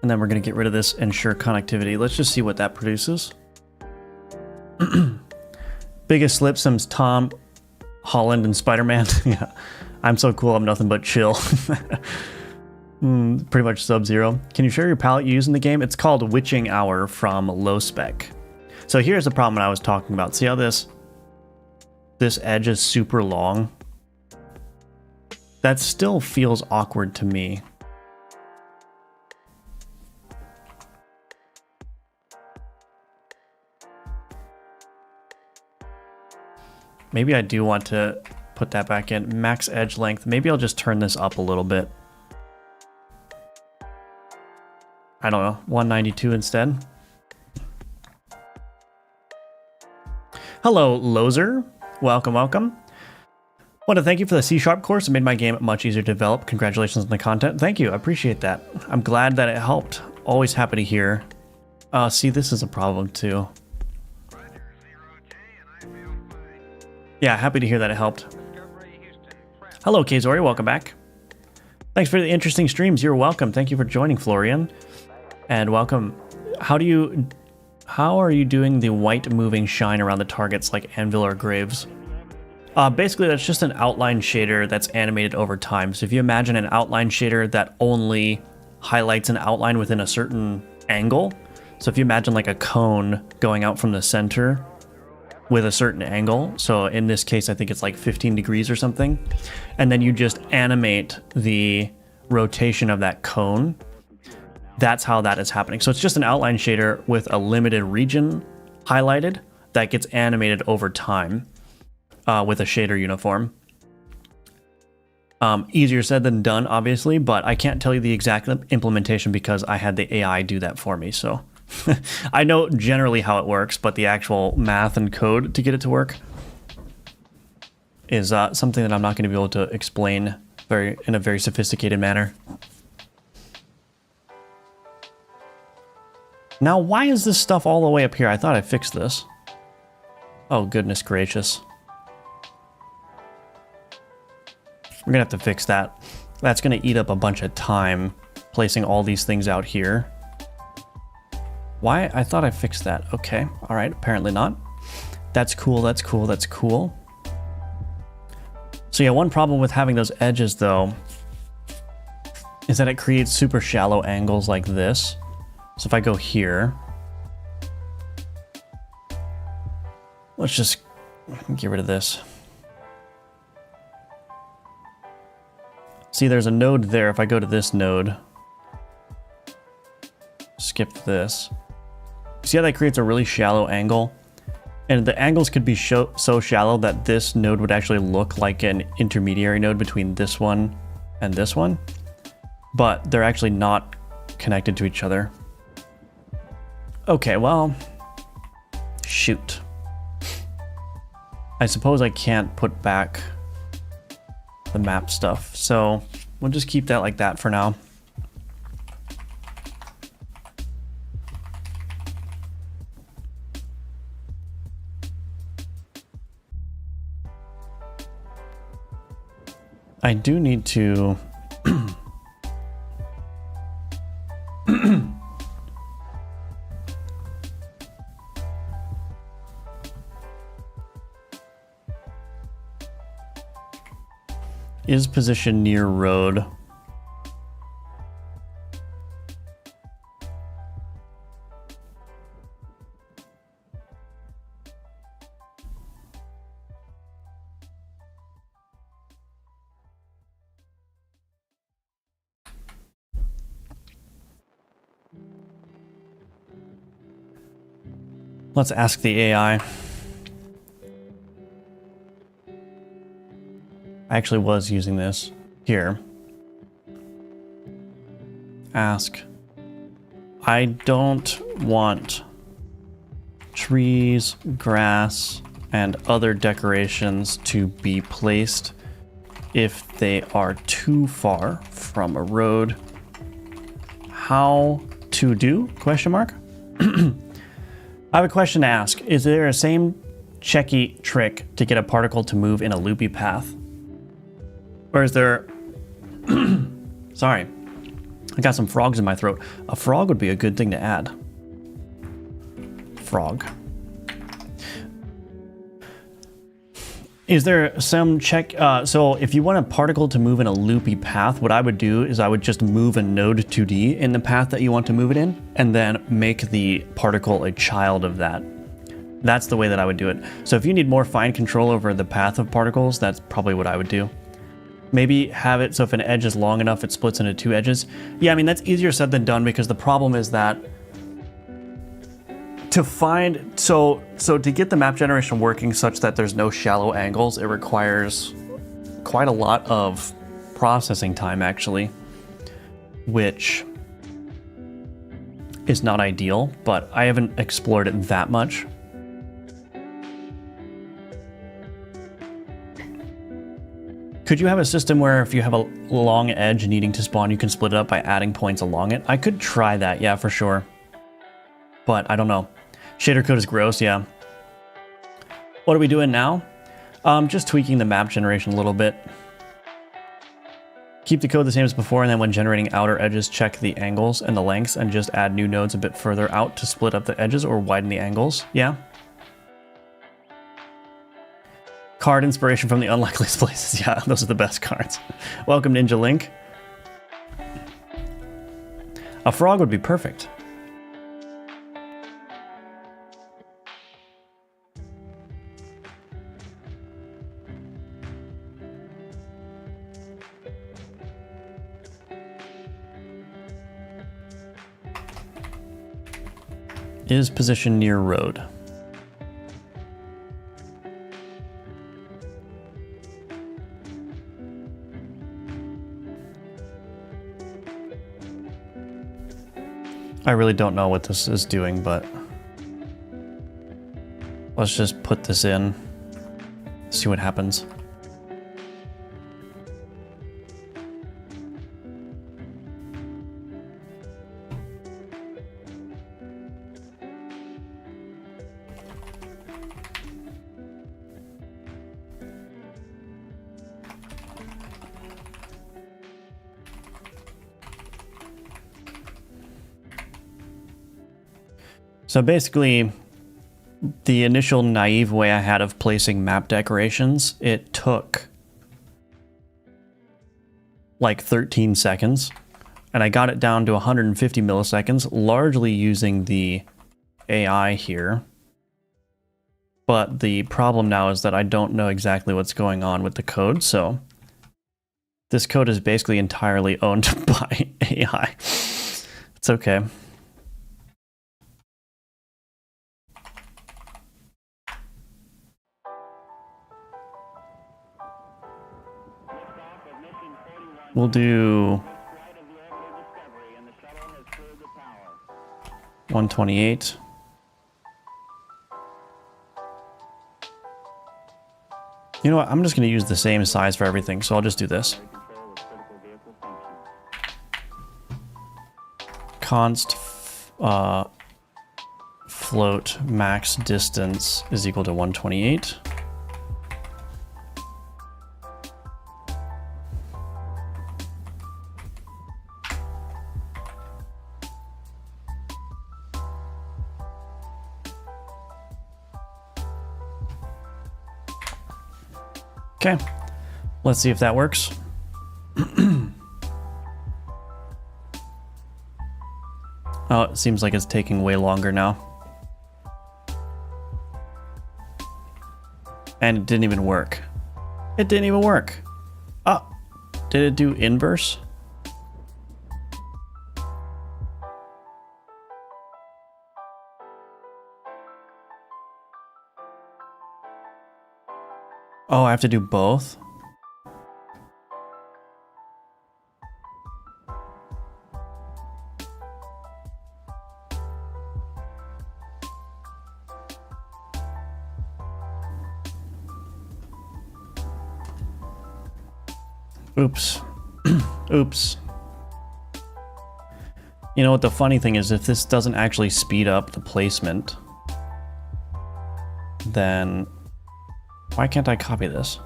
And then we're going to get rid of this ensure connectivity. Let's just see what that produces. Biggest slip sims Tom Holland and Spider-Man. Yeah, I'm so cool. I'm nothing but chill. Pretty much Sub-Zero. Can you share your palette you use in the game? It's called Witching Hour from Low Spec. So here's the problem I was talking about. See how this edge is super long? That still feels awkward to me. Maybe I do want to put that back in. Max edge length. Maybe I'll just turn this up a little bit. I don't know, 192 instead. Hello, Lozer. Welcome, welcome. Want to thank you for the C# course. It made my game much easier to develop. Congratulations on the content. Thank you. I appreciate that. I'm glad that it helped. Always happy to hear. See, this is a problem too. Yeah, happy to hear that it helped. Hello, Kazori. Welcome back. Thanks for the interesting streams. You're welcome. Thank you for joining, Florian. And welcome. How are you doing the white moving shine around the targets like anvil or graves? Basically, that's just an outline shader that's animated over time. So if you imagine an outline shader that only highlights an outline within a certain angle. So if you imagine like a cone going out from the center with a certain angle. So in this case, I think it's like 15 degrees or something. And then you just animate the rotation of that cone. That's how that is happening. So it's just an outline shader with a limited region highlighted that gets animated over time with a shader uniform. Easier said than done, obviously, but I can't tell you the exact implementation because I had the AI do that for me. So I know generally how it works, but the actual math and code to get it to work is something that I'm not going to be able to explain in a very sophisticated manner. Now, why is this stuff all the way up here? I thought I fixed this. Oh, goodness gracious. We're gonna have to fix that. That's gonna eat up a bunch of time placing all these things out here. Why? I thought I fixed that. Okay, all right, apparently not. That's cool, that's cool, that's cool. So yeah, one problem with having those edges though is that it creates super shallow angles like this. So if I go here, let's just get rid of this. See, there's a node there. If I go to this node, skip this. See how that creates a really shallow angle? And the angles could be so shallow that this node would actually look like an intermediary node between this one and this one, but they're actually not connected to each other. Okay, well, shoot. I suppose I can't put back the map stuff, so we'll just keep that like that for now. I do need to is positioned near road. Let's ask the AI. I actually was using this here. Ask. I don't want trees, grass, and other decorations to be placed if they are too far from a road. How to do? Question mark. I have a question to ask. Is there a same checky trick to get a particle to move in a loopy path? Or is there... Sorry. I got some frogs in my throat. A frog would be a good thing to add. Frog. Is there some check... so if you want a particle to move in a loopy path, what I would do is I would just move a node 2D in the path that you want to move it in, and then make the particle a child of that. That's the way that I would do it. So if you need more fine control over the path of particles, that's probably what I would do. Maybe have it so if an edge is long enough, it splits into two edges. Yeah, I mean, that's easier said than done because the problem is that to find, so to get the map generation working such that there's no shallow angles, it requires quite a lot of processing time actually, which is not ideal, but I haven't explored it that much. Could you have a system where if you have a long edge needing to spawn, you can split it up by adding points along it? I could try that, yeah, for sure. But I don't know. Shader code is gross, yeah. What are we doing now? Just tweaking the map generation a little bit. Keep the code the same as before, and then when generating outer edges, check the angles and the lengths, and just add new nodes a bit further out to split up the edges or widen the angles. Yeah. Card inspiration from the unlikeliest places. Yeah, those are the best cards. Welcome, Ninja Link. A frog would be perfect. Is positioned near road. I really don't know what this is doing, but let's just put this in, see what happens. So basically, the initial naive way I had of placing map decorations, it took like 13 seconds, and I got it down to 150 milliseconds, largely using the AI here. But the problem now is that I don't know exactly what's going on with the code, so this code is basically entirely owned by AI. It's okay. We'll do 128. You know what? I'm just going to use the same size for everything, so I'll just do this. Const float max distance is equal to 128. Okay, let's see if that works. Oh, it seems like it's taking way longer now. And it didn't even work. It didn't even work. Oh, did it do inverse? Oh, I have to do both? Oops. Oops. You know what the funny thing is, if this doesn't actually speed up the placement, then why can't I copy this?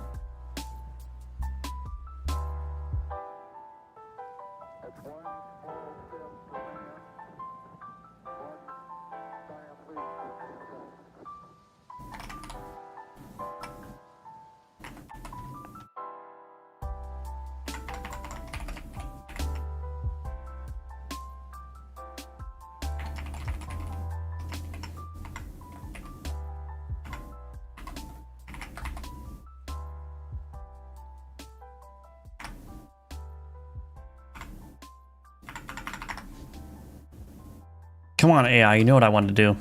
Come on, AI, you know what I want to do.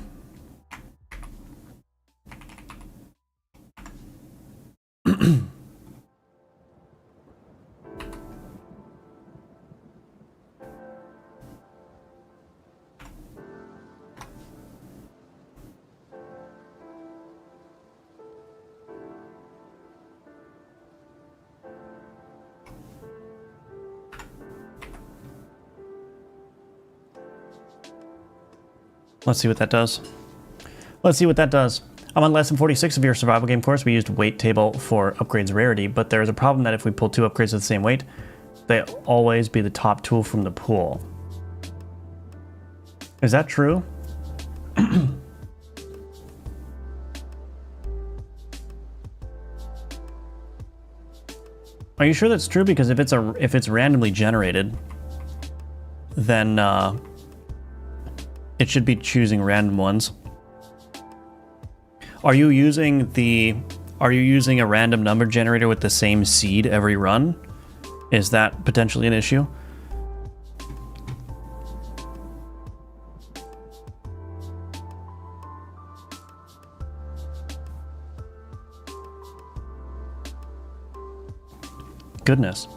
Let's see what that does. Let's see what that does. I'm on lesson 46 of your survival game course. We used weight table for upgrades rarity, but there's a problem that if we pull 2 upgrades of the same weight, they always be the top tool from the pool. Is that true? Are you sure that's true? Because if it's randomly generated, then it should be choosing random ones. Are you using a random number generator with the same seed every run? Is that potentially an issue? Goodness.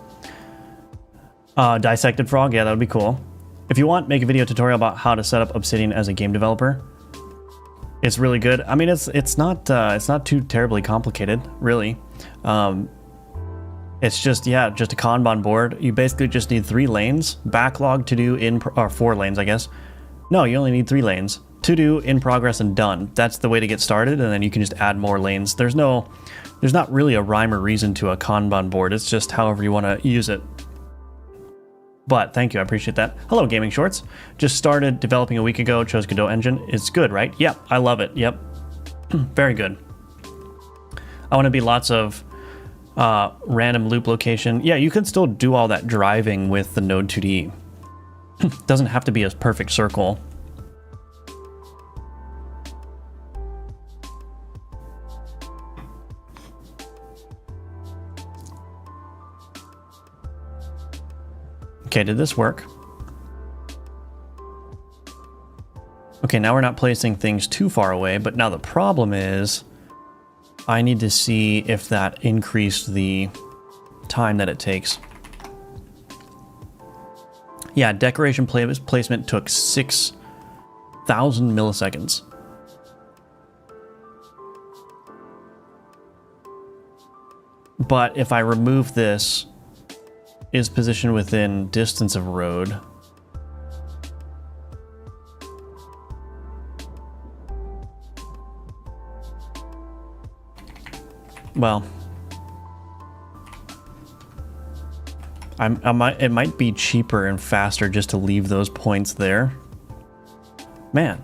Dissected frog, yeah, that would be cool. If you want, make a video tutorial about how to set up Obsidian as a game developer. It's really good. I mean, it's not too terribly complicated, really. It's just, yeah, just a Kanban board. You basically just need 3 lanes, backlog, to do, or 4 lanes, I guess. No, you only need 3 lanes. To do, in progress, and done. That's the way to get started, and then you can just add more lanes. There's not really a rhyme or reason to a Kanban board. It's just however you want to use it. But thank you, I appreciate that. Hello, Gaming Shorts. Just started developing a week ago, chose Godot engine. It's good, right? Yep, I love it, yep. Very good. I want to be lots of random loop location. Yeah, you can still do all that driving with the Node 2D. Doesn't have to be a perfect circle. Okay, did this work? Okay, now we're not placing things too far away, but now the problem is I need to see if that increased the time that it takes. Yeah, decoration placement took 6,000 milliseconds. But if I remove this, is positioned within distance of road. Well, it might be cheaper and faster just to leave those points there. Man.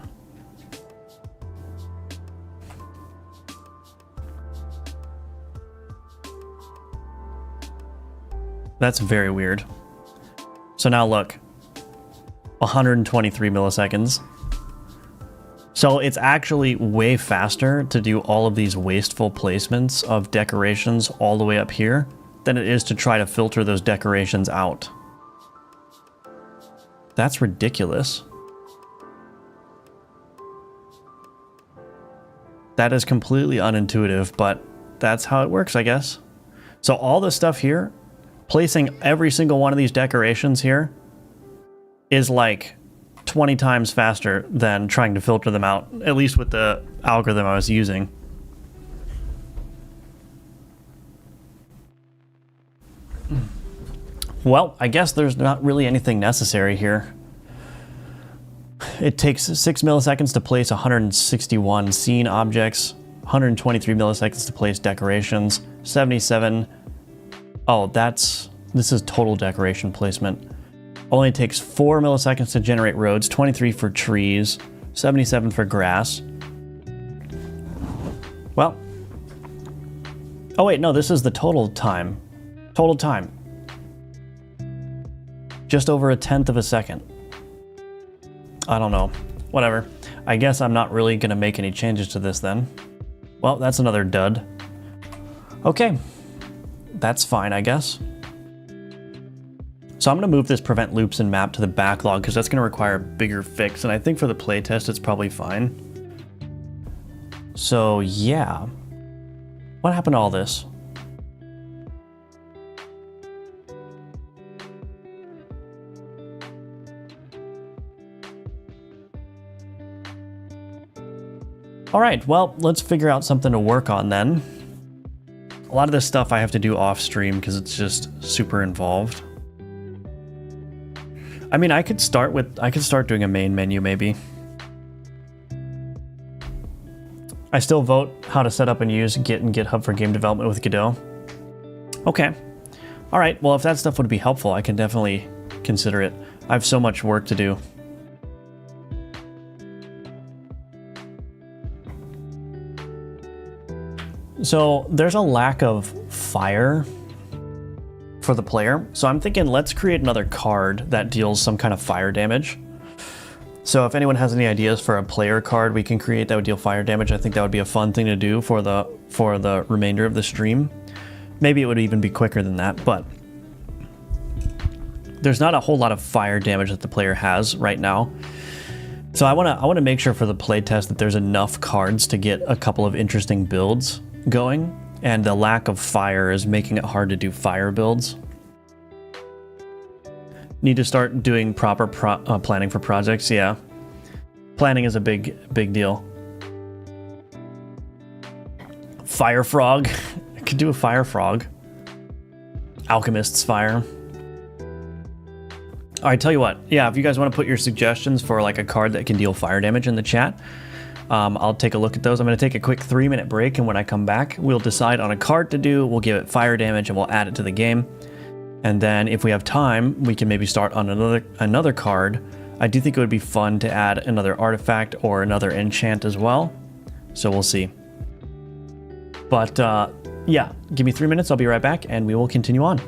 That's very weird. So now look, 123 milliseconds. So it's actually way faster to do all of these wasteful placements of decorations all the way up here than it is to try to filter those decorations out. That's ridiculous. That is completely unintuitive, but that's how it works, I guess. So all this stuff here, placing every single one of these decorations here is like 20 times faster than trying to filter them out, at least with the algorithm I was using. Well, I guess there's not really anything necessary here. It takes 6 milliseconds to place 161 scene objects, 123 milliseconds to place decorations, 77. Oh, this is total decoration placement. Only takes 4 milliseconds to generate roads, 23 for trees, 77 for grass. Well, oh wait, no, this is the total time. Total time. Just over 1/10 of a second. I don't know. Whatever. I guess I'm not really gonna make any changes to this then. Well, that's another dud. Okay. That's fine, I guess. So I'm going to move this prevent loops and map to the backlog because that's going to require a bigger fix, and I think for the playtest it's probably fine. So yeah. What happened to all this? Alright, well, let's figure out something to work on then. A lot of this stuff I have to do off stream because it's just super involved. I mean, I could start doing a main menu maybe. I still vote how to set up and use Git and GitHub for game development with Godot. Okay. All right, well, if that stuff would be helpful, I can definitely consider it. I have so much work to do. So there's a lack of fire for the player. So I'm thinking let's create another card that deals some kind of fire damage. So if anyone has any ideas for a player card we can create that would deal fire damage, I think that would be a fun thing to do for the remainder of the stream. Maybe it would even be quicker than that, but there's not a whole lot of fire damage that the player has right now. So I want to make sure for the playtest that there's enough cards to get a couple of interesting builds going, and the lack of fire is making it hard to do fire builds. Need to start doing proper planning for projects. Yeah, planning is a big deal. Fire frog. I could do a fire frog. Alchemist's fire. All right, tell you what. Yeah, if you guys want to put your suggestions for like a card that can deal fire damage in the chat, I'll take a look at those. I'm going to take a quick 3-minute break, and when I come back, we'll decide on a card to do. We'll give it fire damage, and we'll add it to the game. And then if we have time, we can maybe start on another card. I do think it would be fun to add another artifact or another enchant as well. So we'll see. But yeah, give me 3 minutes. I'll be right back and we will continue on.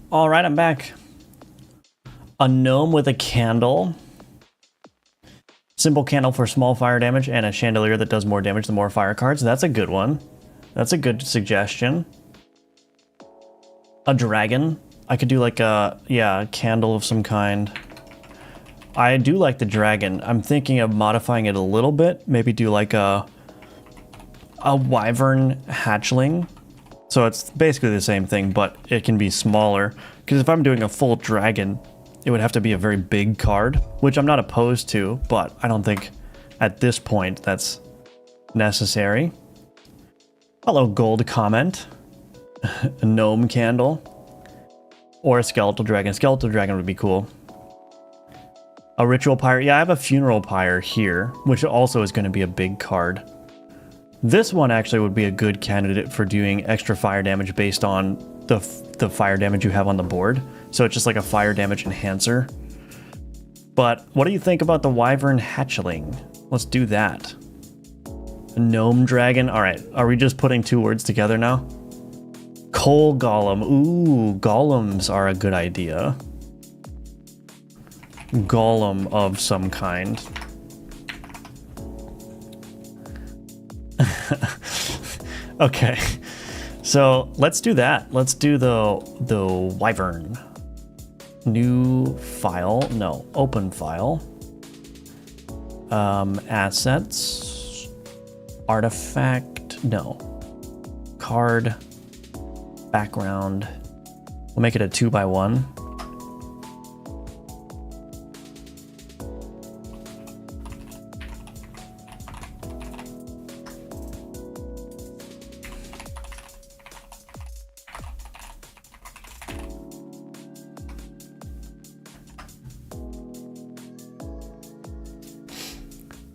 All right, I'm back. A gnome with a candle. Simple candle for small fire damage and a chandelier that does more damage the more fire cards. That's a good one. That's a good suggestion. A dragon. I could do like a candle of some kind. I do like the dragon. I'm thinking of modifying it a little bit. Maybe do like a wyvern hatchling. So it's basically the same thing, but it can be smaller. Because if I'm doing a full dragon, it would have to be a very big card, which I'm not opposed to, but I don't think at this point that's necessary. Hello, gold comment. A gnome candle. Or a skeletal dragon. Skeletal dragon would be cool. A ritual pyre. Yeah, I have a funeral pyre here, which also is going to be a big card. This one actually would be a good candidate for doing extra fire damage based on the fire damage you have on the board. So it's just like a fire damage enhancer. But what do you think about the wyvern hatchling? Let's do that. A gnome dragon. All right. Are we just putting two words together now? Coal golem. Ooh, golems are a good idea. Golem of some kind. Okay, so let's do that. Let's do the wyvern. New file. No, open file. Assets. Artifact. No. Card. Background. We'll make it a 2x1.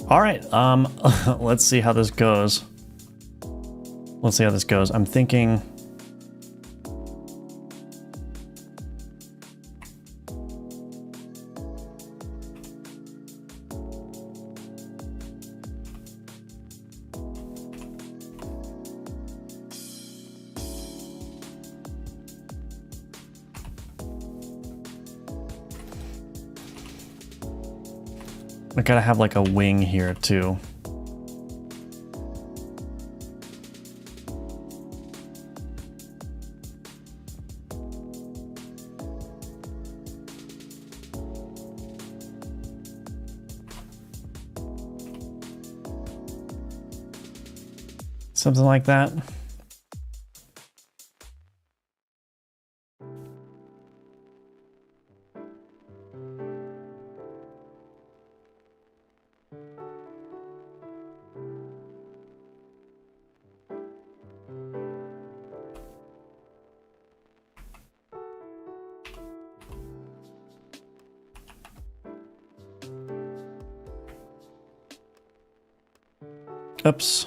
All right, let's see how this goes. Let's see how this goes. I'm thinking... I gotta have like a wing here too. Something like that. Oops.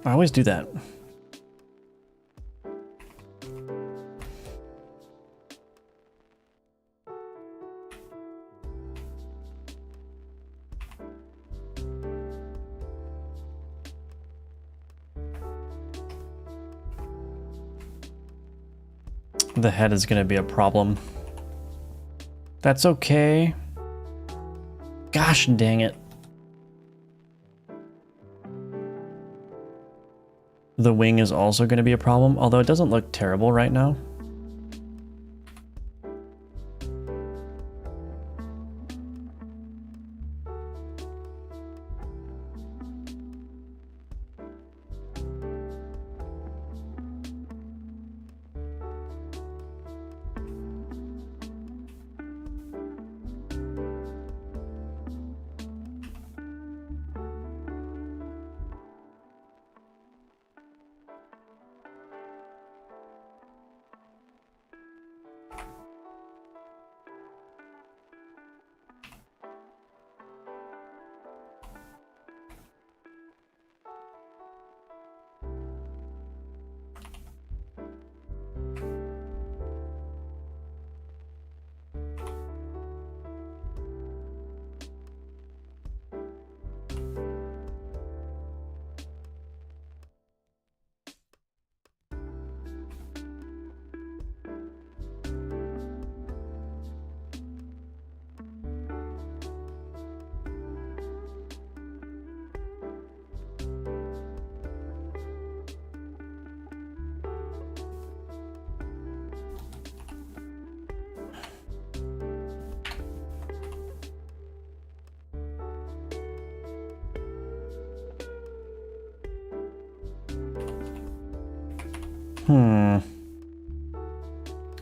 I always do that. The head is going to be a problem. That's okay. Gosh dang it. The wing is also going to be a problem, although it doesn't look terrible right now.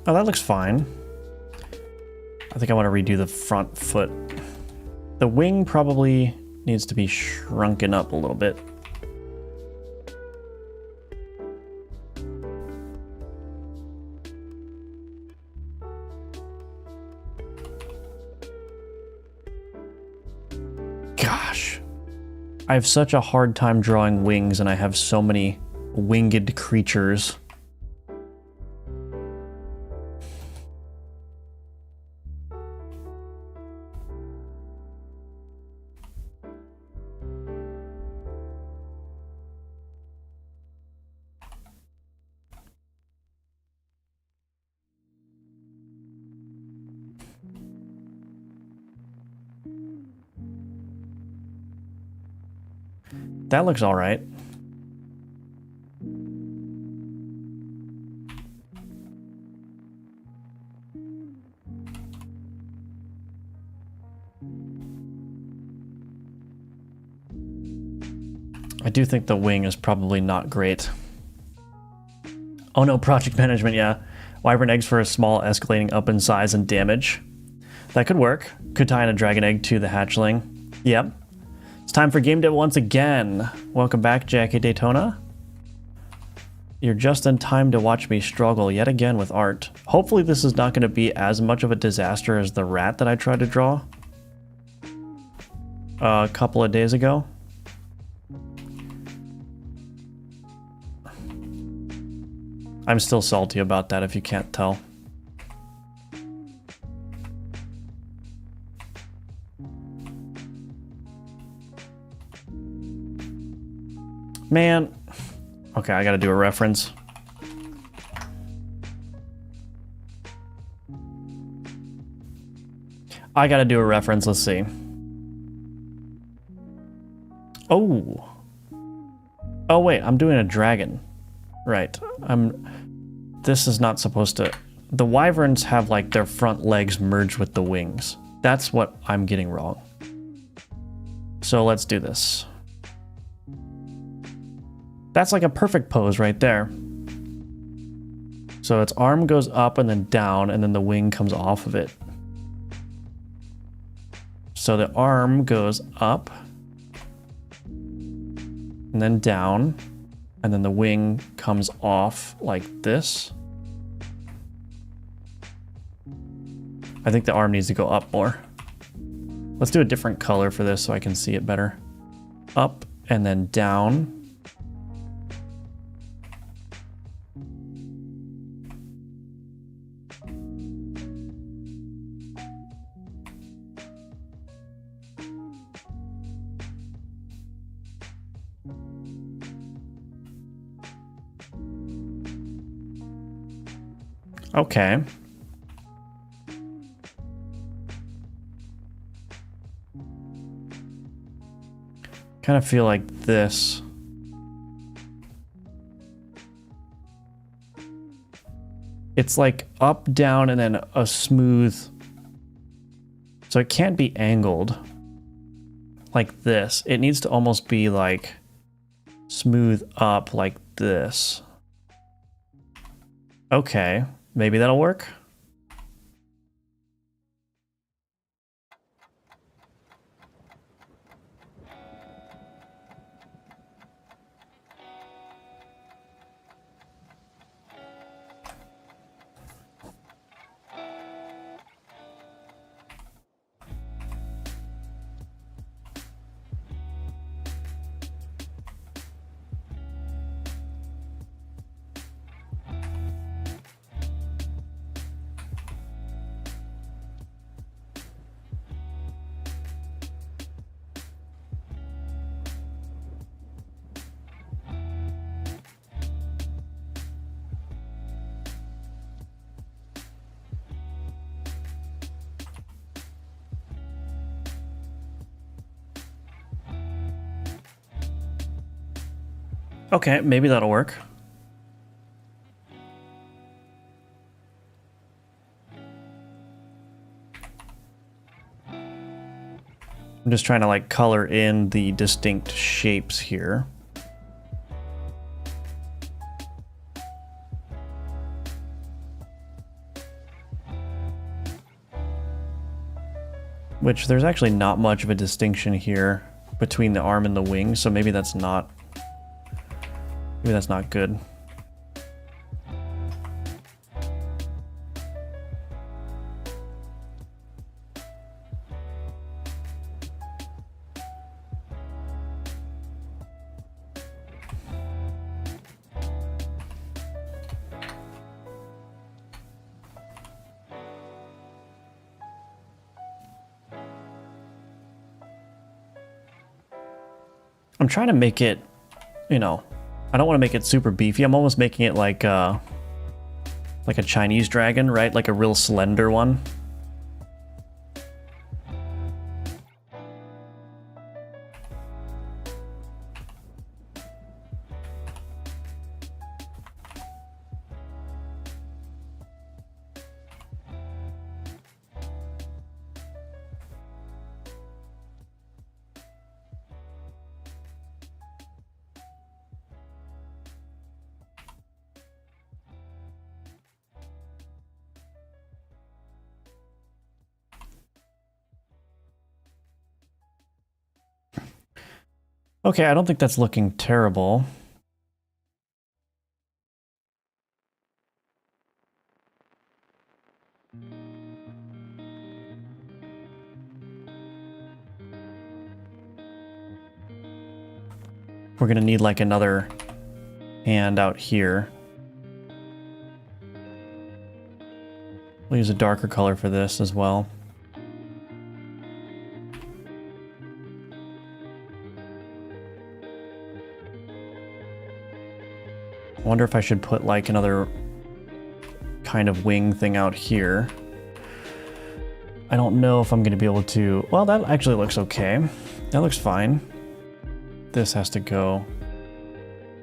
Oh, that looks fine. I think I want to redo the front foot. The wing probably needs to be shrunken up a little bit. Gosh. I have such a hard time drawing wings, and I have so many winged creatures. That looks all right. I do think the wing is probably not great. Oh no, project management, yeah. Wyvern eggs for a small escalating up in size and damage. That could work. Could tie in a dragon egg to the hatchling. Yep. It's time for game day once again. Welcome back, Jackie Daytona. You're just in time to watch me struggle yet again with art. Hopefully this is not going to be as much of a disaster as the rat that I tried to draw a couple of days ago. I'm still salty about that if you can't tell. Man. Okay, I gotta do a reference. I gotta do a reference, let's see. Oh. Oh wait, I'm doing a dragon. Right. This is not supposed to... The wyverns have like their front legs merged with the wings. That's what I'm getting wrong. So let's do this. That's like a perfect pose right there. So its arm goes up and then down, and then the wing comes off of it. So the arm goes up and then down, and then the wing comes off like this. I think the arm needs to go up more. Let's do a different color for this so I can see it better. Up and then down. Okay. Kind of feel like this. It's like up, down, and then a smooth. So it can't be angled like this. It needs to almost be like smooth up like this. Okay. Maybe that'll work. Okay, maybe that'll work. I'm just trying to like color in the distinct shapes here. Which there's actually not much of a distinction here between the arm and the wing, so maybe that's not good. I'm trying to make it, you know, I don't want to make it super beefy. I'm almost making it like a Chinese dragon, right? Like a real slender one. Okay, I don't think that's looking terrible. We're gonna need like another hand out here. We'll use a darker color for this as well. I wonder if I should put like another kind of wing thing out here. I don't know if I'm going to be able to... Well, that actually looks okay. That looks fine. This has to go.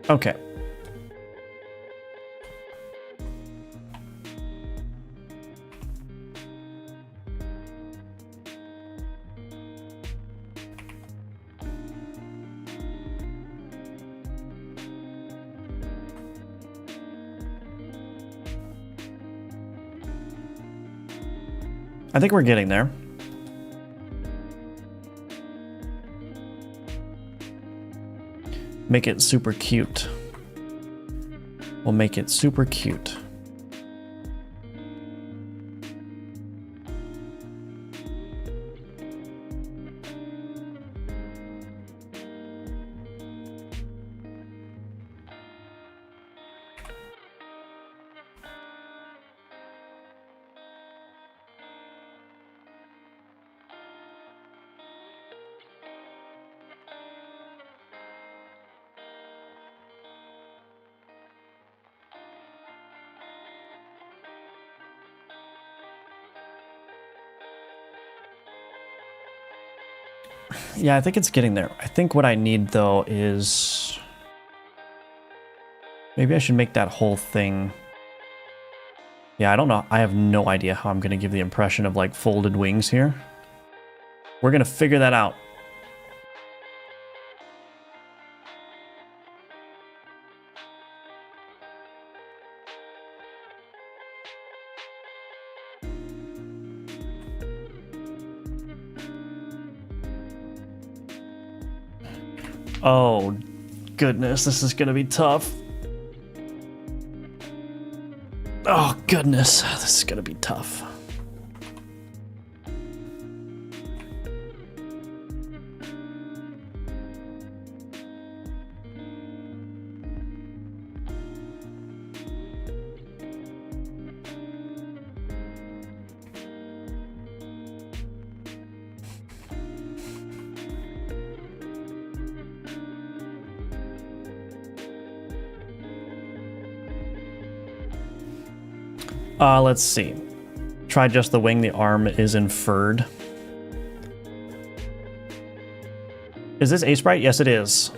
Okay. I think we're getting there. Make it super cute. We'll make it super cute. Yeah, I think it's getting there. I think what I need, though, is... maybe I should make that whole thing... yeah, I don't know. I have no idea how I'm going to give the impression of, like, folded wings here. We're going to figure that out. Oh, goodness, this is gonna be tough. Oh, goodness, this is gonna be tough. Let's see. Try just the wing, the arm is inferred. Is this A sprite? Yes, it is.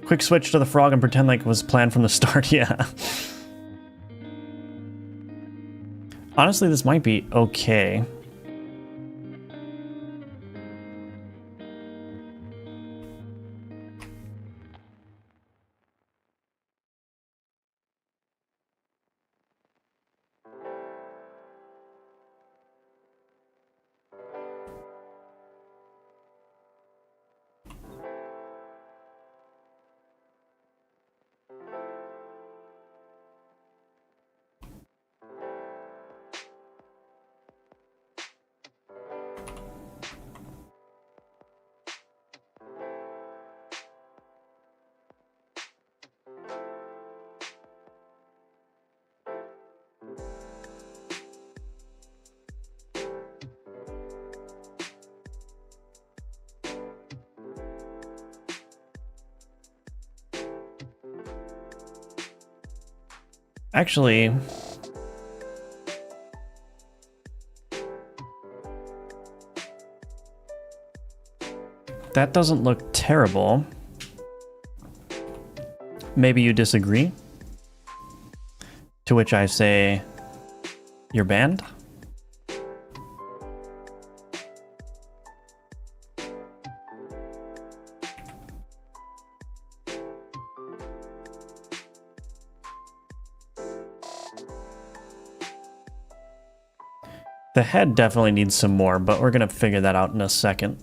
Quick switch to the frog and pretend like it was planned from the start, yeah. Honestly, this might be okay. Actually, that doesn't look terrible. Maybe you disagree? To which I say, you're banned? The head definitely needs some more, but we're gonna figure that out in a second.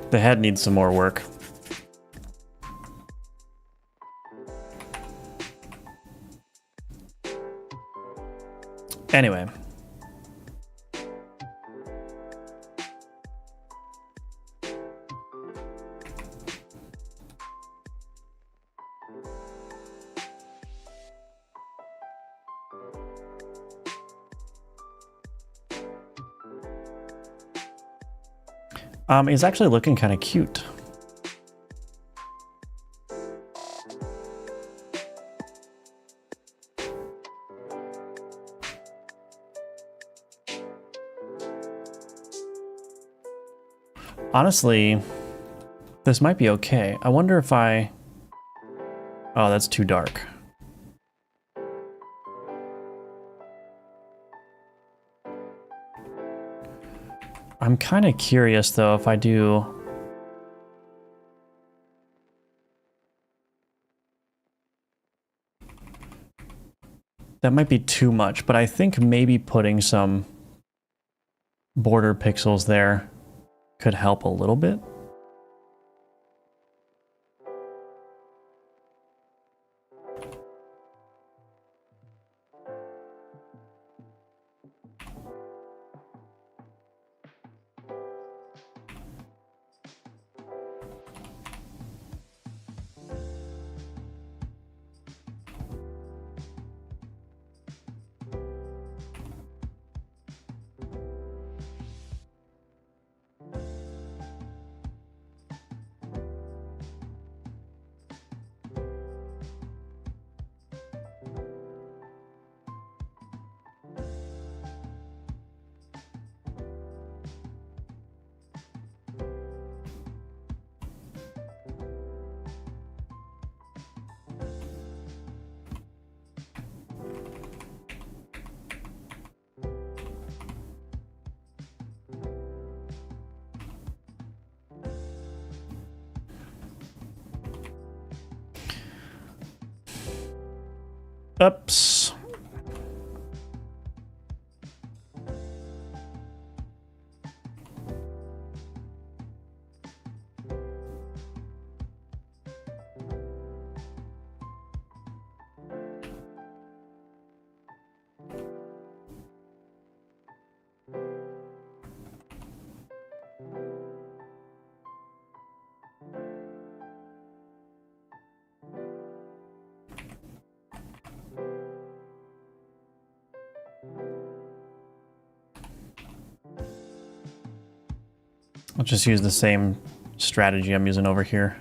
The head needs some more work. Anyway. He's actually looking kind of cute. Honestly, this might be okay. I wonder if I... Oh, that's too dark. I'm kind of curious, though, if I do... That might be too much, but I think maybe putting some border pixels there could help a little bit. Oops. I'll just use the same strategy I'm using over here.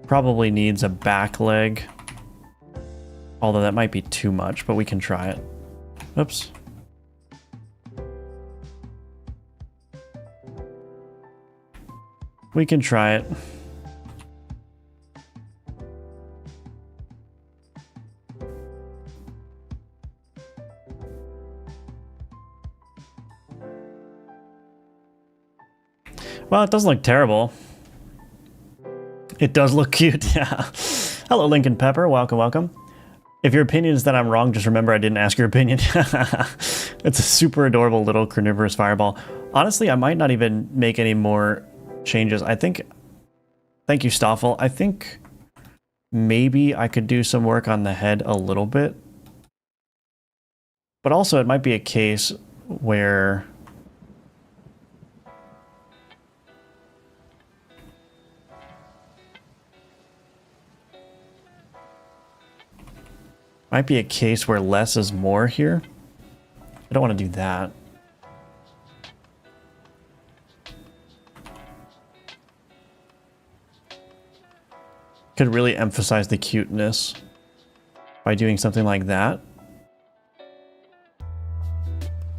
Probably needs a back leg, although that might be too much, but we can try it. Oops. We can try it. Well, it doesn't look terrible. It does look cute, yeah. Hello, Lincoln Pepper. Welcome, welcome. If your opinion is that I'm wrong, just remember I didn't ask your opinion. It's a super adorable little carnivorous fireball. Honestly, I might not even make any more changes. I think... Thank you, Stoffel. I think maybe I could do some work on the head a little bit. But also, it might be a case where... Might be a case where less is more here. I don't want to do that. Could really emphasize the cuteness by doing something like that.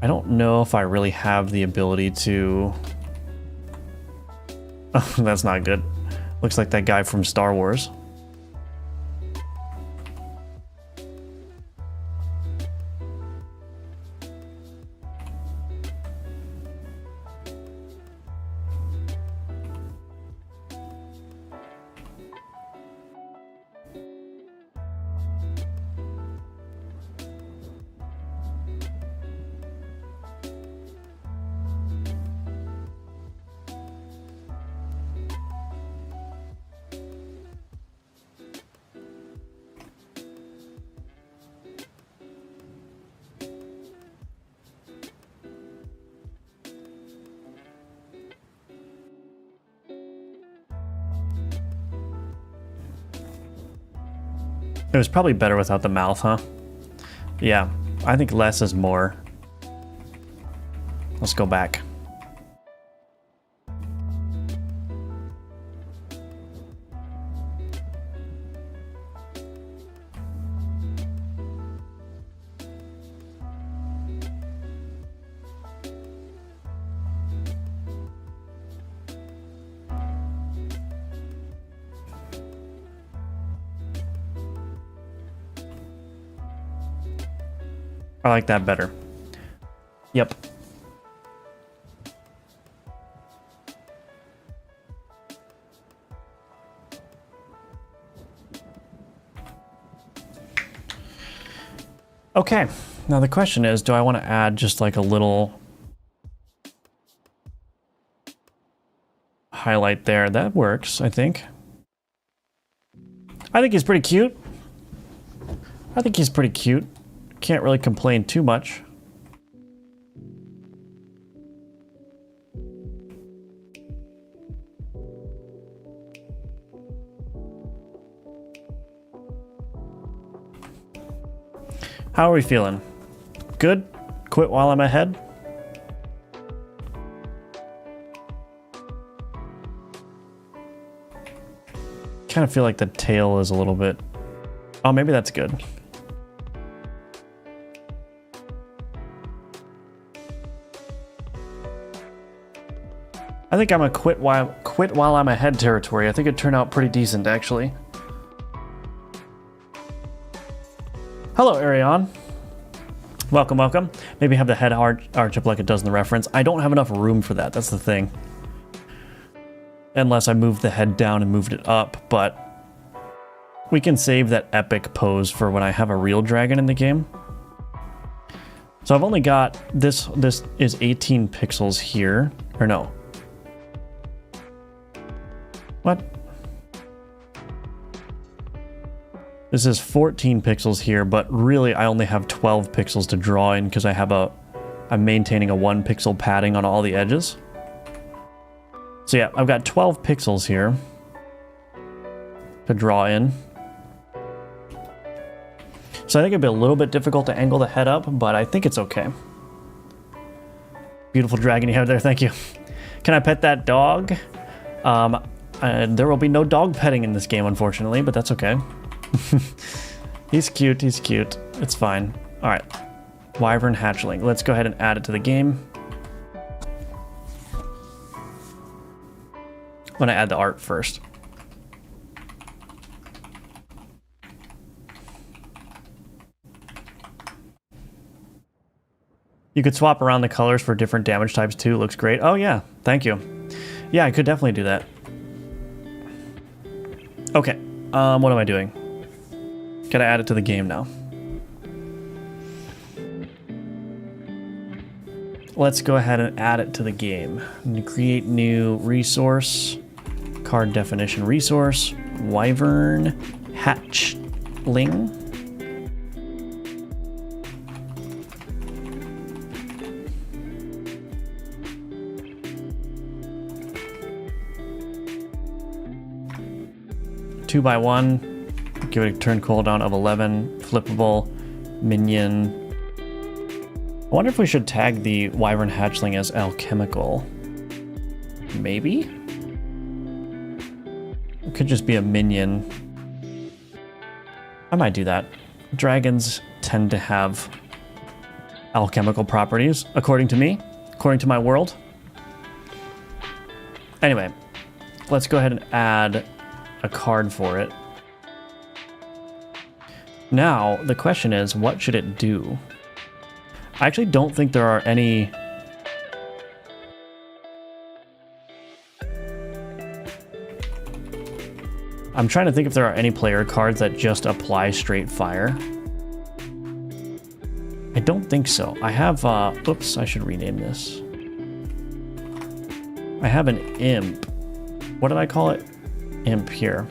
I don't know if I really have the ability to... Oh, that's not good. Looks like that guy from Star Wars. It was probably better without the mouth, huh? Yeah, I think less is more. Let's go back. I like that better. Yep. Okay, now the question is, do I want to add just like a little highlight there? That works, I think. I think he's pretty cute. I think he's pretty cute. Can't really complain too much. How are we feeling? Good? Quit while I'm ahead? Kind of feel like the tail is a little bit... Oh, maybe that's good. I think I'm a quit while I'm ahead territory. I think it turned out pretty decent, actually. Hello, Arion. Welcome, welcome. Maybe have the head arch up like it does in the reference. I don't have enough room for that. That's the thing. Unless I moved the head down and moved it up, but we can save that epic pose for when I have a real dragon in the game. So I've only got this. This is 18 pixels here, or no? What? This is 14 pixels here, but really I only have 12 pixels to draw in because I'm maintaining a 1 pixel padding on all the edges. So yeah, I've got 12 pixels here to draw in. So I think it'd be a little bit difficult to angle the head up, but I think it's okay. Beautiful dragon you have there, thank you. Can I pet that dog? There will be no dog petting in this game, unfortunately, but that's okay. He's cute, he's cute. It's fine. All right, Wyvern hatchling. Let's go ahead and add it to the game. I'm gonna add the art first. You could swap around the colors for different damage types too. Looks great. Oh yeah, thank you. Yeah, I could definitely do that. Okay, what am I doing? Gotta add it to the game now. Let's go ahead and add it to the game. Create new resource, card definition resource, Wyvern hatchling. Two by one. Give it a turn cooldown of 11. Flippable minion. I wonder if we should tag the Wyvern hatchling as alchemical. Maybe? It could just be a minion. I might do that. Dragons tend to have alchemical properties, according to me, according to my world. Anyway, let's go ahead and add a card for it. Now, the question is, what should it do? I actually don't think there are any... I'm trying to think if there are any player cards that just apply straight fire. I don't think so. I have, oops, I should rename this. I have an imp. What did I call it? Imp here.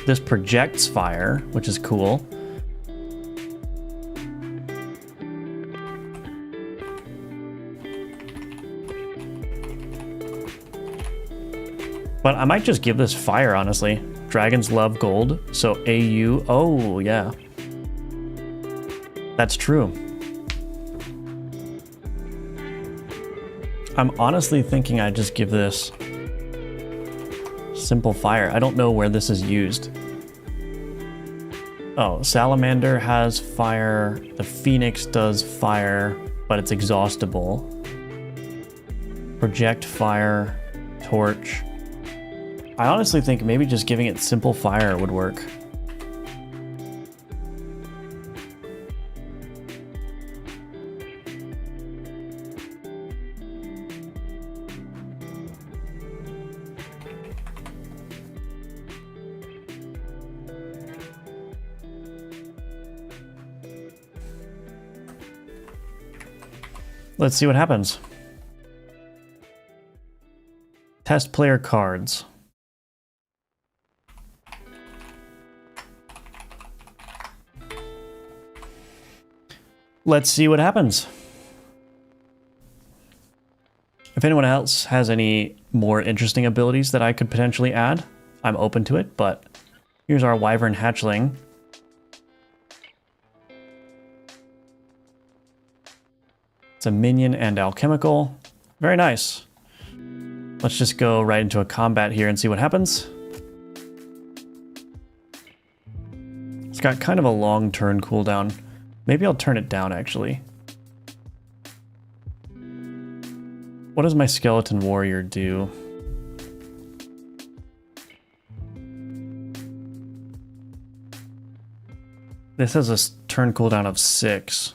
This projects fire, which is cool. But I might just give this fire, honestly. Dragons love gold. So AU. Oh, yeah. That's true. I'm honestly thinking I just give this simple fire. I don't know where this is used. Oh, Salamander has fire. The Phoenix does fire, but it's exhaustible. Project fire, torch. I honestly think maybe just giving it simple fire would work. Let's see what happens. Test player cards. Let's see what happens. If anyone else has any more interesting abilities that I could potentially add, I'm open to it, but here's our Wyvern Hatchling. It's a minion and alchemical. Very nice. Let's just go right into a combat here and see what happens. It's got kind of a long turn cooldown. Maybe I'll turn it down, actually. What does my skeleton warrior do? This has a turn cooldown of 6.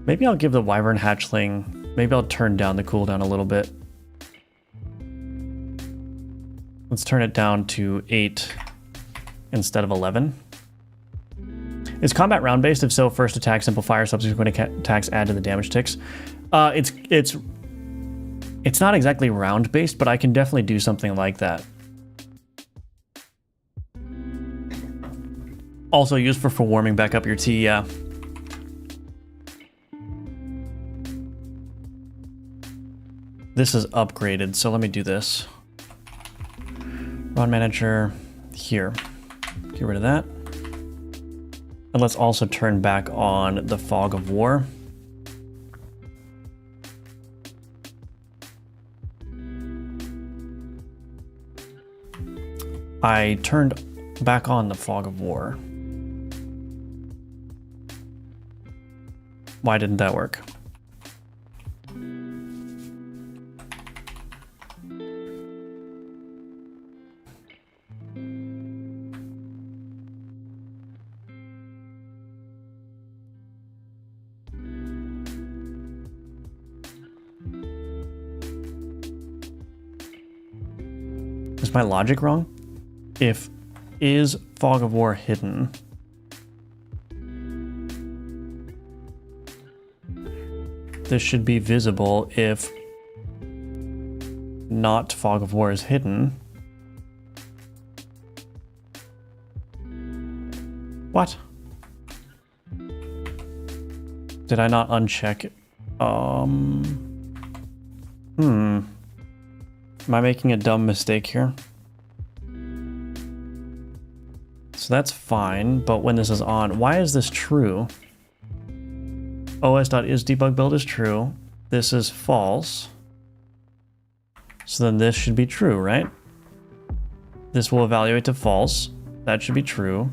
Maybe I'll give the Wyvern Hatchling, maybe I'll turn down the cooldown a little bit. Let's turn it down to 8 instead of 11. Is combat round based? If so, first attack, simple fire, subsequent attacks add to the damage ticks. It's not exactly round based, but I can definitely do something like that. Also used for warming back up your tea, yeah. This is upgraded, so let me do this. Run manager here. Get rid of that. And let's also turn back on the Fog of War. I turned back on the Fog of War. Why didn't that work? Is my logic wrong? If is Fog of War hidden? This should be visible if not Fog of War is hidden. What? Did I not uncheck it? Am I making a dumb mistake here? So that's fine, but when this is on, why is this true? os.isDebugBuild is true. This is false. So then this should be true, right? This will evaluate to false. That should be true.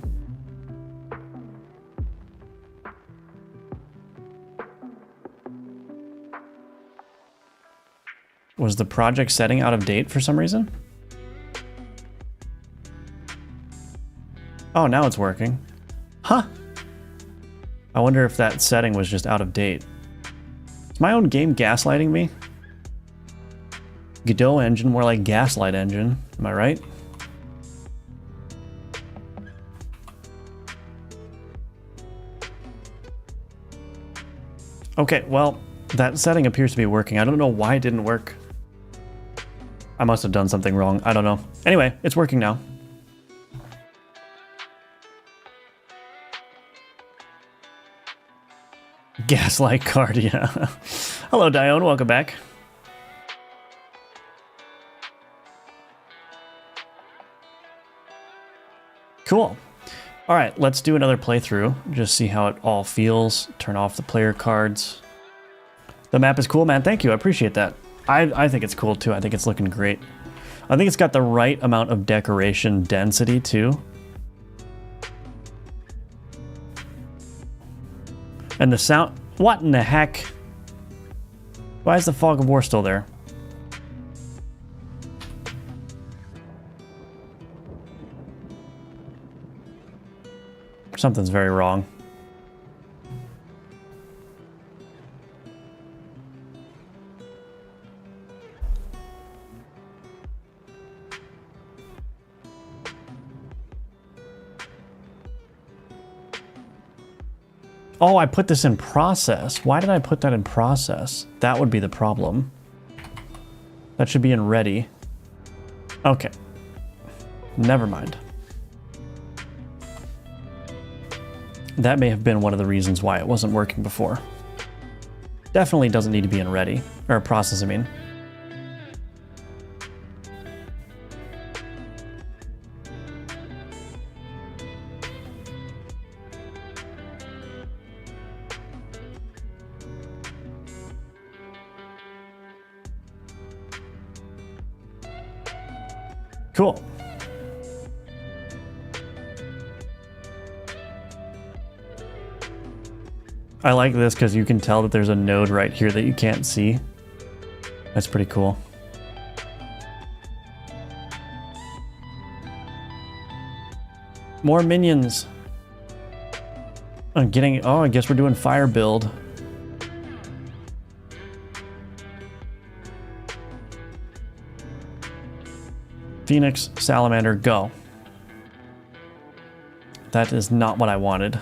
Was the project setting out of date for some reason? Oh, now it's working. Huh. I wonder if that setting was just out of date. Is my own game gaslighting me? Godot engine, more like gaslight engine. Am I right? Okay, well, that setting appears to be working. I don't know why it didn't work. I must have done something wrong. I don't know. Anyway, it's working now. Gaslight card, yeah. Hello, Dione. Welcome back. Cool. All right, let's do another playthrough. Just see how it all feels. Turn off the player cards. The map is cool, man. Thank you. I appreciate that. I think it's cool, too. I think it's looking great. I think it's got the right amount of decoration density, too. And the sound... What in the heck? Why is the fog of war still there? Something's very wrong. Oh, I put this in process. Why did I put that in process? That would be the problem. That should be in ready. Okay. Never mind. That may have been one of the reasons why it wasn't working before. Definitely doesn't need to be in ready. Or process, I mean. Cool. I like this because you can tell that there's a node right here that you can't see. That's pretty cool. More minions. I'm getting... Oh, I guess we're doing fire build. Phoenix, Salamander, go. That is not what I wanted.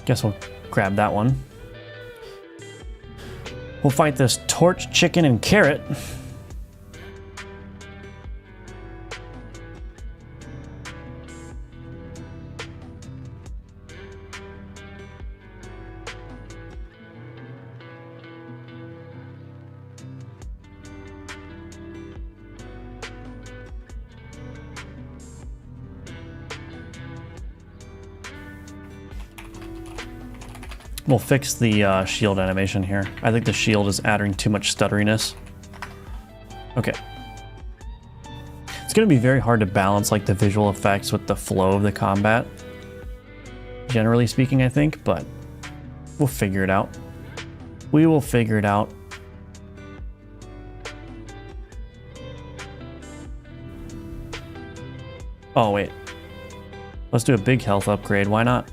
Guess we'll grab that one. We'll fight this torch, chicken, and carrot. We'll fix the shield animation here. I think the shield is adding too much stutteriness. Okay. It's going to be very hard to balance like the visual effects with the flow of the combat. Generally speaking, I think, but we'll figure it out. We will figure it out. Oh, wait. Let's do a big health upgrade. Why not?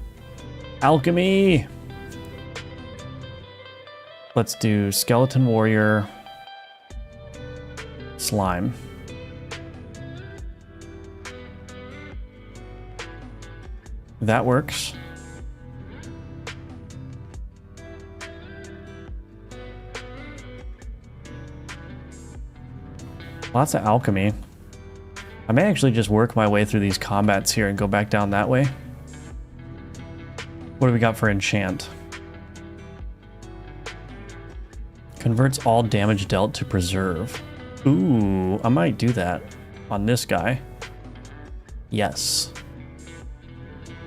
Alchemy! Let's do Skeleton Warrior, Slime. That works. Lots of alchemy. I may actually just work my way through these combats here and go back down that way. What do we got for enchant? Converts all damage dealt to preserve. Ooh, I might do that on this guy. Yes.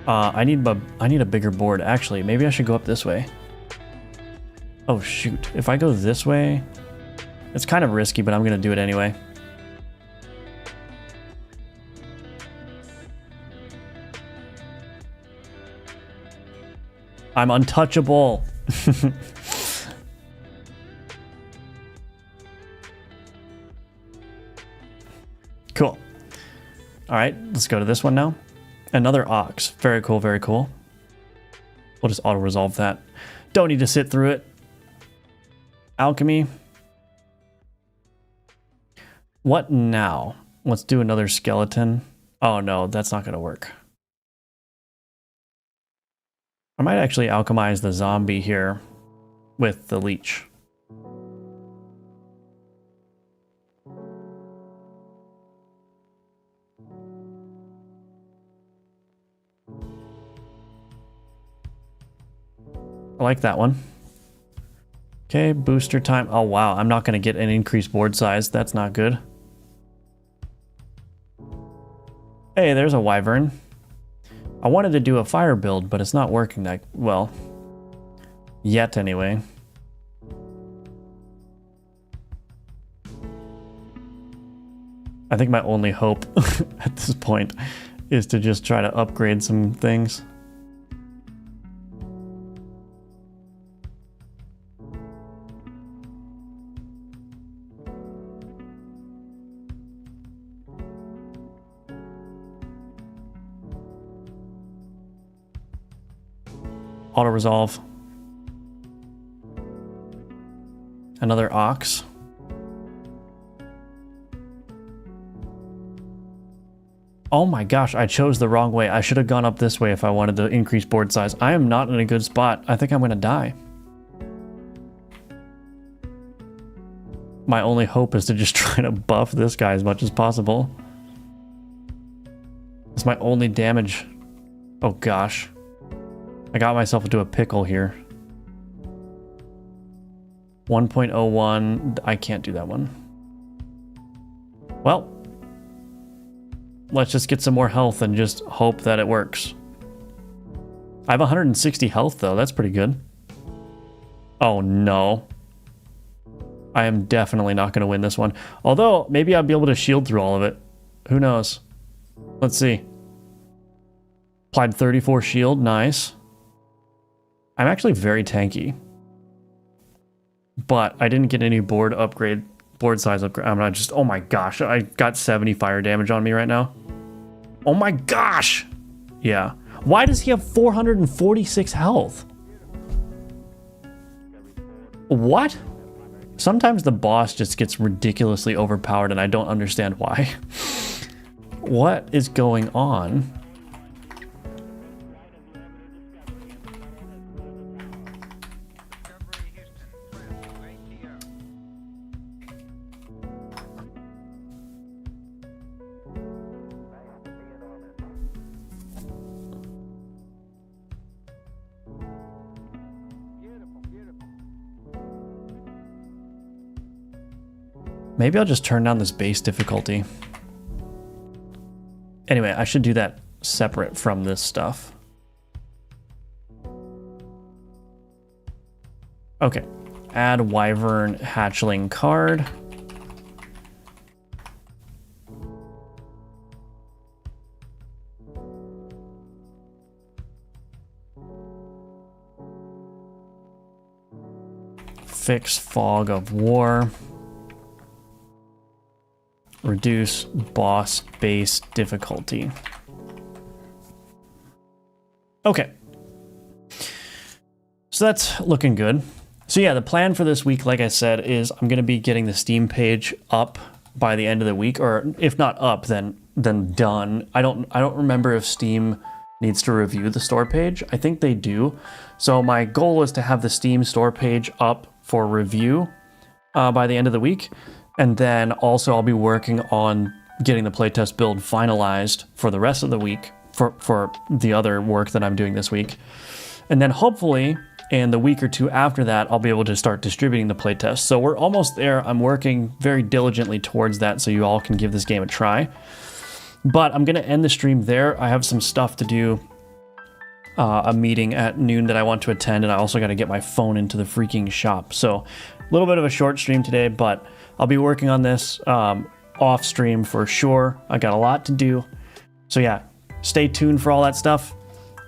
I need a bigger board. Actually, maybe I should go up this way. Oh shoot! If I go this way, it's kind of risky, but I'm gonna do it anyway. I'm untouchable. Cool. All right, let's go to this one now. Another ox. Very cool, very cool. We'll just auto-resolve that. Don't need to sit through it. Alchemy. What now? Let's do another skeleton. Oh no, that's not going to work. I might actually alchemize the zombie here with the leech. I like that one. Okay, booster time. Oh, wow. I'm not going to get an increased board size. That's not good. Hey, there's a wyvern. I wanted to do a fire build, but it's not working that well. Yet, anyway. I think my only hope at this point is to just try to upgrade some things. Auto resolve. Another ox. Oh my gosh, I chose the wrong way. I should have gone up this way if I wanted to increase board size. I am not in a good spot. I think I'm going to die. My only hope is to just try to buff this guy as much as possible. It's my only damage. Oh gosh. I got myself into a pickle here. 1.01. I can't do that one. Well, let's just get some more health and just hope that it works. I have 160 health though. That's pretty good. Oh no. I am definitely not going to win this one. Although, maybe I'll be able to shield through all of it. Who knows? Let's see. Applied 34 shield. Nice. I'm actually very tanky. But I didn't get any board size upgrade. I'm not just, oh my gosh, I got 70 fire damage on me right now. Oh my gosh. Yeah. Why does he have 446 health? What? Sometimes the boss just gets ridiculously overpowered and I don't understand why. What is going on? Maybe I'll just turn down this base difficulty. Anyway, I should do that separate from this stuff. Okay. Add wyvern hatchling card. Fix fog of war. Reduce boss base difficulty. Okay. So that's looking good. So yeah, the plan for this week, like I said, is I'm going to be getting the Steam page up by the end of the week, or if not up, then done. I don't remember if Steam needs to review the store page. I think they do. So my goal is to have the Steam store page up for review by the end of the week. And then also I'll be working on getting the playtest build finalized for the rest of the week for the other work that I'm doing this week. And then hopefully in the week or two after that, I'll be able to start distributing the playtest. So we're almost there. I'm working very diligently towards that so you all can give this game a try. But I'm going to end the stream there. I have some stuff to do. A meeting at noon that I want to attend, and I also got to get my phone into the freaking shop. So a little bit of a short stream today, but I'll be working on this off stream for sure. I got a lot to do. So yeah, stay tuned for all that stuff.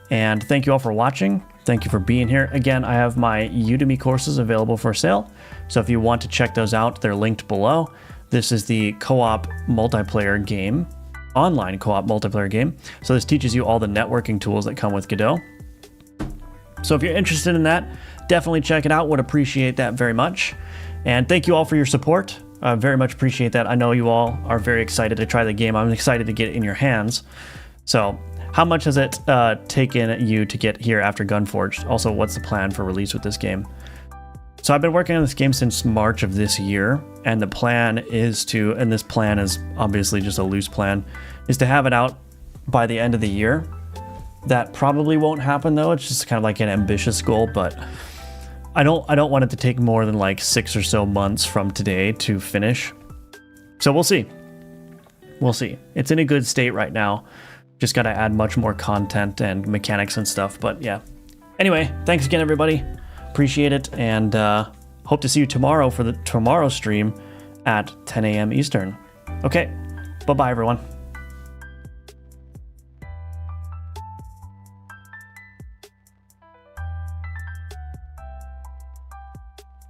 And thank you all for watching. Thank you for being here. Again, I have my Udemy courses available for sale. So if you want to check those out, they're linked below. This is the co-op multiplayer game. Online co-op multiplayer game. So this teaches you all the networking tools that come with Godot. So if you're interested in that, definitely check it out. Would appreciate that very much. And thank you all for your support. I very much appreciate that. I know you all are very excited to try the game. I'm excited to get it in your hands. So how much has it taken you to get here after Gunforged? Also, what's the plan for release with this game? So I've been working on this game since March of this year, and the plan is to, and this plan is obviously just a loose plan, is to have it out by the end of the year. That probably won't happen though. It's just kind of like an ambitious goal, but I don't want it to take more than like 6 or so months from today to finish. So we'll see. We'll see. It's in a good state right now. Just got to add much more content and mechanics and stuff. But yeah. Anyway, thanks again, everybody. Appreciate it. And hope to see you tomorrow for the tomorrow stream at 10 a.m. Eastern. Okay. Bye-bye, everyone.